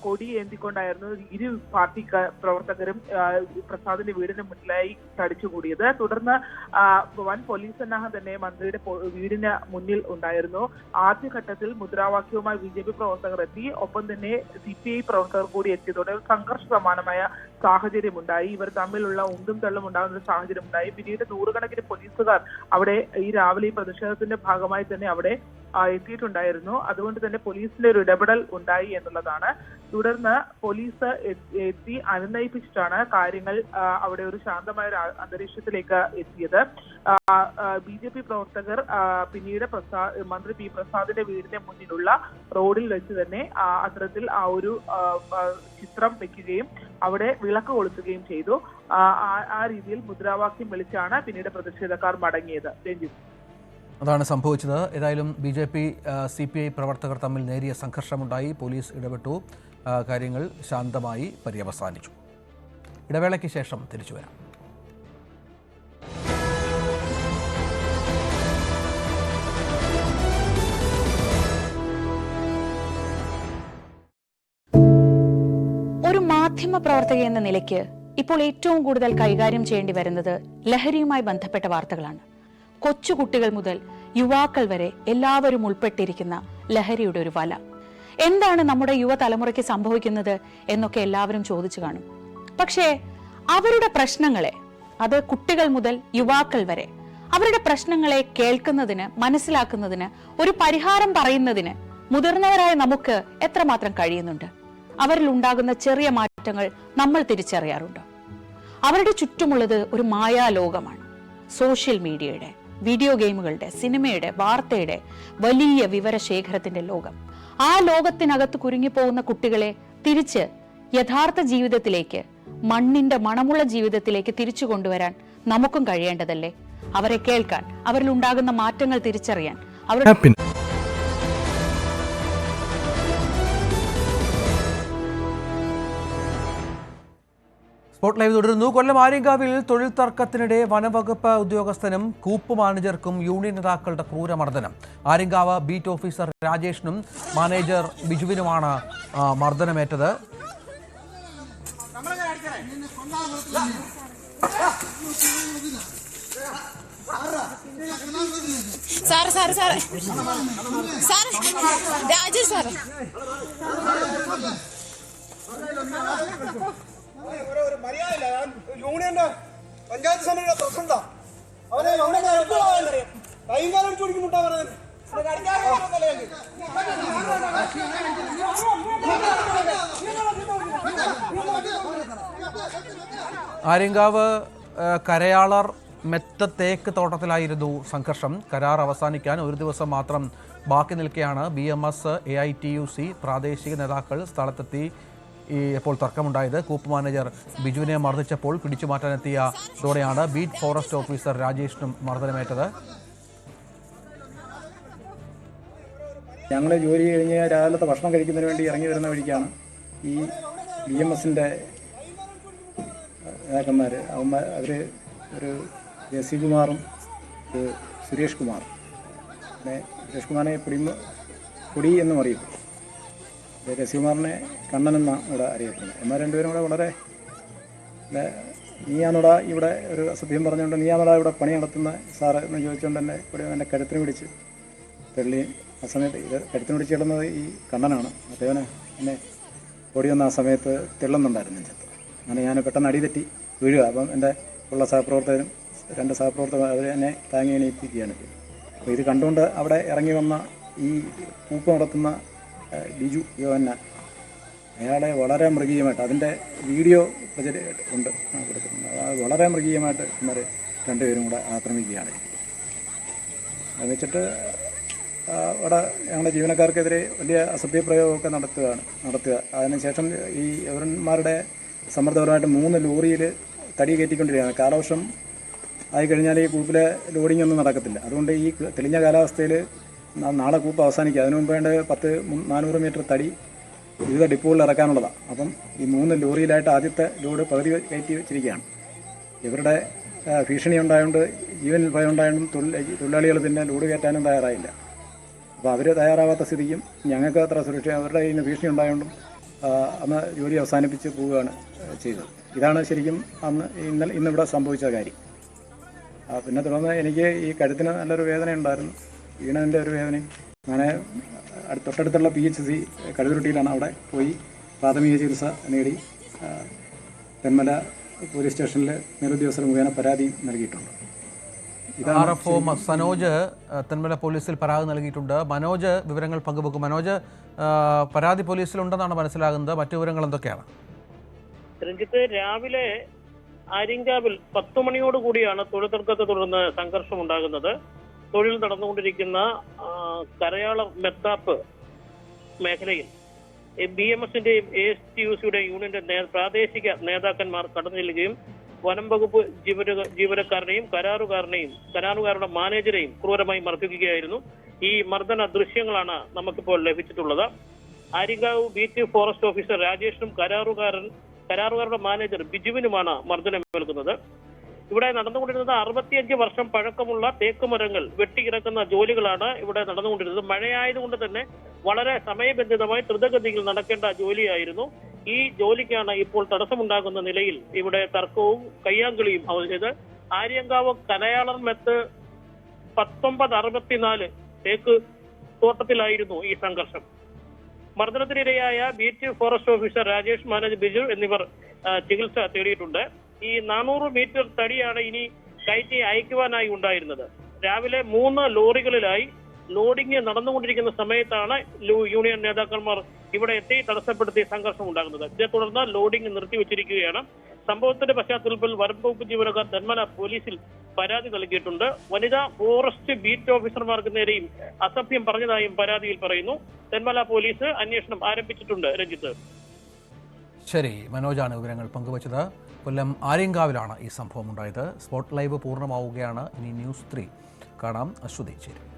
കൊടി ഏന്തിക്കൊണ്ടായിരുന്നു ഇരു പാർട്ടി പ്രവർത്തകരും പ്രസാദിന്റെ വീടിന് മുന്നിലായി തടിച്ചുകൂടിയത്. തുടർന്ന് വൻ പോലീസ് സന്നാഹം തന്നെ മന്ത്രിയുടെ വീടിന് മുന്നിൽ ഉണ്ടായിരുന്നു. ആദ്യഘട്ടത്തിൽ മുദ്രാവാക്യവുമായി BJP പ്രവർത്തകർ എത്തി. ഒപ്പം തന്നെ CPI പ്രവർത്തകർ കൂടി എത്തിയതോടെ സംഘർഷ സമാനമായ സാഹചര്യമുണ്ടായി. ഇവർ തമ്മിലുള്ള ഉന്തും തള്ളും ഉണ്ടാകുന്ന ഒരു സാഹചര്യമുണ്ടായി. പിന്നീട് നൂറുകണക്കിന് പോലീസുകാർ അവിടെ ഈ രാവിലെ ഈ പ്രതിഷേധത്തിന്റെ ഭാഗമായി തന്നെ അവിടെ എത്തിയിട്ടുണ്ടായിരുന്നു. അതുകൊണ്ട് തന്നെ പോലീസിന്റെ ഒരു ഇടപെടൽ ഉണ്ടായി എന്നുള്ളതാണ്. തുടർന്ന് പോലീസ് എത്തി അനുനയിപ്പിച്ചിട്ടാണ് കാര്യങ്ങൾ അവിടെ ഒരു ശാന്തമായ ഒരു അന്തരീക്ഷത്തിലേക്ക് എത്തിയത്. BJP പ്രവർത്തകർ പിന്നീട് മന്ത്രി പി പ്രസാദിന്റെ വീടിന്റെ മുന്നിലുള്ള റോഡിൽ വെച്ച് തന്നെ അത്തരത്തിൽ ആ ഒരു ചിത്രം വെക്കുകയും അവിടെ വിളക്ക് കൊളുത്തുകയും ചെയ്തു. ആ രീതിയിൽ മുദ്രാവാക്യം വിളിച്ചാണ് പിന്നീട് പ്രതിഷേധക്കാർ മടങ്ങിയത്. രഞ്ജിത്ത്, അതാണ് സംഭവിച്ചത്. ഏതായാലും BJP CPI പ്രവർത്തകർ തമ്മിൽ നേരിയ സംഘർഷമുണ്ടായി. പോലീസ് ഇടപെട്ടു. കാര്യങ്ങൾ ശാന്തമായി പര്യവസാനിച്ചു. ഇടവേളയ്ക്ക് ശേഷം തിരിച്ചു വരാം. മാധ്യമപ്രവർത്തക എന്ന നിലയ്ക്ക് ഇപ്പോൾ ഏറ്റവും കൂടുതൽ കൈകാര്യം ചെയ്യേണ്ടി വരുന്നത് ലഹരിയുമായി ബന്ധപ്പെട്ട വാർത്തകളാണ്. കൊച്ചുകുട്ടികൾ മുതൽ യുവാക്കൾ വരെ എല്ലാവരും ഉൾപ്പെട്ടിരിക്കുന്ന ലഹരിയുടെ ഒരു വല. എന്താണ് നമ്മുടെ യുവതലമുറയ്ക്ക് സംഭവിക്കുന്നത് എന്നൊക്കെ എല്ലാവരും ചോദിച്ചു കാണും. പക്ഷേ അവരുടെ പ്രശ്നങ്ങളെ, അത് കുട്ടികൾ മുതൽ യുവാക്കൾ വരെ, അവരുടെ പ്രശ്നങ്ങളെ കേൾക്കുന്നതിന്, മനസ്സിലാക്കുന്നതിന്, ഒരു പരിഹാരം പറയുന്നതിന് മുതിർന്നവരായ നമുക്ക് എത്രമാത്രം കഴിയുന്നുണ്ട്? അവരിൽ ഉണ്ടാകുന്ന ചെറിയ മാറ്റങ്ങൾ നമ്മൾ തിരിച്ചറിയാറുണ്ടോ? അവരുടെ ചുറ്റുമുള്ളത് ഒരു മായാലോകമാണ്. സോഷ്യൽ മീഡിയയുടെ, വീഡിയോ ഗെയിമുകളുടെ, സിനിമയുടെ, വാർത്തയുടെ വലിയ വിവരശേഖരത്തിന്റെ ലോകം. ആ ലോകത്തിനകത്ത് കുരുങ്ങിപ്പോകുന്ന കുട്ടികളെ തിരിച്ച് യഥാർത്ഥ ജീവിതത്തിലേക്ക്, മണ്ണിന്റെ മണമുള്ള ജീവിതത്തിലേക്ക് തിരിച്ചു കൊണ്ടുവരാൻ നമുക്കും കഴിയേണ്ടതല്ലേ? അവരെ കേൾക്കാൻ, അവരിൽ ഉണ്ടാകുന്ന മാറ്റങ്ങൾ തിരിച്ചറിയാൻ, അവരുടെ സ്പോട്ട് ലൈവ് തുടരുന്നു. കൊല്ലം ആര്യങ്കാവിൽ തൊഴിൽ തർക്കത്തിനിടെ വനവകുപ്പ് ഉദ്യോഗസ്ഥനും കൂപ്പ് മാനേജർക്കും യൂണിയൻ നേതാക്കളുടെ ക്രൂരമർദ്ദനം. ആര്യങ്കാവ് ബീറ്റ് ഓഫീസർ രാജേഷിനും മാനേജർ ബിജുവിനുമാണ് മർദ്ദനമേറ്റത്. യൂണിയന്റെ പഞ്ചായത്ത് സമിതിയുടെ പ്രസിഡന്റാ. അവരെ കൈകാലം ചുടിക്കുമുണ്ടാ പറയുന്നത്. ആര്യങ്കാവ് കരയാളർ മെത്ത തേക്ക് തോട്ടത്തിലായിരുന്നു സംഘർഷം. കരാർ അവസാനിക്കാൻ ഒരു ദിവസം മാത്രം ബാക്കി നിൽക്കെയാണ് BMS AITUC പ്രാദേശിക നേതാക്കൾ സ്ഥലത്തെത്തി ഇപ്പോൾ തർക്കമുണ്ടായത്. കൂപ്പ് മാനേജർ ബിജുവിനെ മർദ്ദിച്ചപ്പോൾ പിടിച്ചുമാറ്റാനെത്തിയതോടെയാണ് ബീറ്റ് ഫോറസ്റ്റ് ഓഫീസർ രാജേഷിനും മർദ്ദനമേറ്റത്. ഞങ്ങൾ ജോലി കഴിഞ്ഞ് രാവിലത്തെ ഭക്ഷണം കഴിക്കുന്നതിന് വേണ്ടി ഇറങ്ങി വരുന്ന വഴിക്കാണ് ഈ BMSന്റെ നേതാക്കന്മാർ, അവർ ഒരു ജസി കുമാറും സുരേഷ് കുമാറും, പിന്നെ സുരേഷ് കുമാറിനെ പൊടി എന്നും അറിയപ്പെടും, രസികുമാറിനെ കണ്ണനെന്ന ഇവിടെ അറിയപ്പെടുന്നത്. എന്നാൽ രണ്ടുപേരും കൂടെ വളരെ നീയാണോടാ ഇവിടെ ഒരു അസഭ്യം പറഞ്ഞുകൊണ്ട് നീയാണോടാ ഇവിടെ പണി നടത്തുന്ന സാറ് എന്ന് ചോദിച്ചുകൊണ്ട് തന്നെ ഇവിടെ എൻ്റെ കരുത്തിന് പിടിച്ച് തെള്ളി. ആ സമയത്ത് ഇത് കരുത്തിന് പിടിച്ച് കിടന്നത് ഈ കണ്ണനാണ്. അദ്ദേഹന് എന്നെ ഓടി വന്ന ആ സമയത്ത് തെള്ളുന്നുണ്ടായിരുന്നു നെഞ്ചത്ത്. അങ്ങനെ ഞാൻ പെട്ടെന്ന് അടി തെറ്റി വീഴുക. അപ്പം എൻ്റെ ഉള്ള സഹപ്രവർത്തകരും 2 സഹപ്രവർത്തകർ അവർ എന്നെ താങ്ങി എണീപ്പിക്കുകയാണ്. അപ്പോൾ ഇത് കണ്ടുകൊണ്ട് അവിടെ ഇറങ്ങി വന്ന ഈ കൂപ്പ് നടത്തുന്ന ബിജു യോഹന്നാൻ, അയാളെ വളരെ മൃഗീയമായിട്ട്, അതിൻ്റെ വീഡിയോ ഉണ്ട് കൊടുക്കുന്നുണ്ട്, അത് വളരെ മൃഗീയമായിട്ട് ഇവർ രണ്ടുപേരും കൂടെ ആക്രമിക്കുകയാണ്. അത് വെച്ചിട്ട് അവിടെ ഞങ്ങളുടെ ജീവനക്കാർക്കെതിരെ വലിയ അസഭ്യപ്രയോഗമൊക്കെ നടത്തുക. അതിനുശേഷം ഈ യവന്മാരുടെ സമ്മർദ്ദപരമായിട്ട് 3 ലോറിയിൽ തടി കയറ്റിക്കൊണ്ടിരിക്കുകയാണ്. കാലവർഷം ആയിക്കഴിഞ്ഞാൽ ഈ കൂപ്പിലെ ലോഡിംഗ് ഒന്നും നടക്കത്തില്ല. അതുകൊണ്ട് ഈ തെളിഞ്ഞ കാലാവസ്ഥയിൽ നാളെ കൂപ്പ് അവസാനിക്കുക. അതിനു മുമ്പ് വേണ്ട 400 മീറ്റർ തടി വിവിധ ഡിപ്പോകളിൽ ഇറക്കാനുള്ളതാണ്. അപ്പം ഈ 3 ലോറിയിലായിട്ട് ആദ്യത്തെ ലോഡ് പകുതി കയറ്റി വെച്ചിരിക്കുകയാണ്. ഇവരുടെ ഭീഷണി ഉണ്ടായതുകൊണ്ട്, ജീവനിൽ ഭയം ഉണ്ടായതുകൊണ്ടും തൊഴിലാളികൾ പിന്നെ ലോഡ് കയറ്റാനും തയ്യാറായില്ല. അപ്പോൾ അവർ തയ്യാറാവാത്ത സ്ഥിതിക്കും ഞങ്ങൾക്ക് അത്ര സുരക്ഷ, അവരുടെ കയ്യിൽ നിന്ന് ഭീഷണി ഉണ്ടായതുകൊണ്ടും അന്ന് ജോലി അവസാനിപ്പിച്ച് പോവുകയാണ് ചെയ്തത്. ഇതാണ് ശരിക്കും ഇന്നിവിടെ സംഭവിച്ച കാര്യം. പിന്നെ തുടർന്ന് എനിക്ക് ഈ കഴുത്തിന് നല്ലൊരു വേദന ഉണ്ടായിരുന്നു, വീണതിൻ്റെ ഒരു വേദനയും. അങ്ങനെ തൊട്ടടുത്തുള്ള PHC കടുതുരുട്ടിയിലാണ്, അവിടെ പോയി പ്രാഥമിക ചികിത്സ നേടി തെന്മല പോലീസ് സ്റ്റേഷനിൽ മേലുദ്യോഗസ്ഥർ മുഖേന പരാതി നൽകിയിട്ടുണ്ട്. RFO സനോജ് തെന്മല പോലീസിൽ പരാതി നൽകിയിട്ടുണ്ട്. മനോജ് വിവരങ്ങൾ പങ്കുവെക്കും. മനോജ്, പരാതി പോലീസിലുണ്ടെന്നാണ് മനസ്സിലാകുന്നത്. മറ്റു വിവരങ്ങൾ എന്തൊക്കെയാണ്? രഞ്ജിത്ത്, രാവിലെ ആര്യങ്കാവിൽ 10 മണിയോടുകൂടിയാണ് തൊഴിൽ തർക്കത്തെ തുടർന്ന് സംഘർഷം ഉണ്ടാകുന്നത്. തൊഴിൽ നടന്നുകൊണ്ടിരിക്കുന്ന കരയാളർ മെത്താപ്പ് മേഖലയിൽ BMSന്റെയും AITUCയുടെയും യൂണിയന്റെ പ്രാദേശിക നേതാക്കന്മാർ കടന്നു ചെല്ലുകയും വനം വകുപ്പ് ജീവനക്കാരനെയും കരാറുകാരുടെ മാനേജരെയും ക്രൂരമായി മർദ്ദിക്കുകയായിരുന്നു. ഈ മർദ്ദന ദൃശ്യങ്ങളാണ് നമുക്കിപ്പോൾ ലഭിച്ചിട്ടുള്ളത്. ആര്യങ്കാവ് ബീറ്റ് ഫോറസ്റ്റ് ഓഫീസർ രാജേഷിനും കരാറുകാരുടെ മാനേജർ ബിജുവിനുമാണ് മർദ്ദനമേൽക്കുന്നത്. ഇവിടെ നടന്നുകൊണ്ടിരുന്നത് 65 വർഷം പഴക്കമുള്ള തേക്ക് മരങ്ങൾ വെട്ടിയിറക്കുന്ന ജോലികളാണ് ഇവിടെ നടന്നുകൊണ്ടിരുന്നത്. മഴയായതുകൊണ്ട് തന്നെ വളരെ സമയബന്ധിതമായി ദ്രുതഗതിയിൽ നടക്കേണ്ട ജോലിയായിരുന്നു. ഈ ജോലിക്കാണ് ഇപ്പോൾ തടസ്സമുണ്ടാകുന്ന നിലയിൽ ഇവിടെ തർക്കവും കയ്യാങ്കളിയും ഇത് ആര്യങ്കാവ് കരയാളർ മെത്ത് 1964 തേക്ക് തോട്ടത്തിലായിരുന്നു ഈ സംഘർഷം. മർദ്ദനത്തിനിരയായ beat forest officer Rajesh manager Biju എന്നിവർ ചികിത്സ തേടിയിട്ടുണ്ട്. ഈ 400 മീറ്റർ തടിയാണ് ഇനി കയറ്റി അയക്കുവാനായി ഉണ്ടായിരുന്നത്. രാവിലെ 3 ലോറികളിലായി ലോഡിംഗ് നടന്നുകൊണ്ടിരിക്കുന്ന സമയത്താണ് യൂണിയൻ നേതാക്കന്മാർ ഇവിടെ എത്തി തടസ്സപ്പെടുത്തി സംഘർഷം ഉണ്ടാകുന്നത്. ഇതേ തുടർന്ന് ലോഡിംഗ് നിർത്തിവെച്ചിരിക്കുകയാണ്. സംഭവത്തിന്റെ പശ്ചാത്തലത്തിൽ വനംവകുപ്പ് ജീവനക്കാർ തെന്മല പോലീസിൽ പരാതി നൽകിയിട്ടുണ്ട്. വനിതാ ഫോറസ്റ്റ് ബീറ്റ് ഓഫീസർമാർക്ക് നേരെയും അസഭ്യം പറഞ്ഞതായും പരാതിയിൽ പറയുന്നു. തെന്മല പോലീസ് അന്വേഷണം ആരംഭിച്ചിട്ടുണ്ട്. രഞ്ജിത്ത്. ശരി, മനോജാണ് വിവരങ്ങൾ പങ്കുവച്ചത്. കൊല്ലം ആര്യങ്കാവിലാണ് ഈ സംഭവം ഉണ്ടായത്. സ്പോട്ട് ലൈവ് പൂർണ്ണമാവുകയാണ്. ഇനി ന്യൂസ് 3 കാണാം. അശ്വതി ചേരും.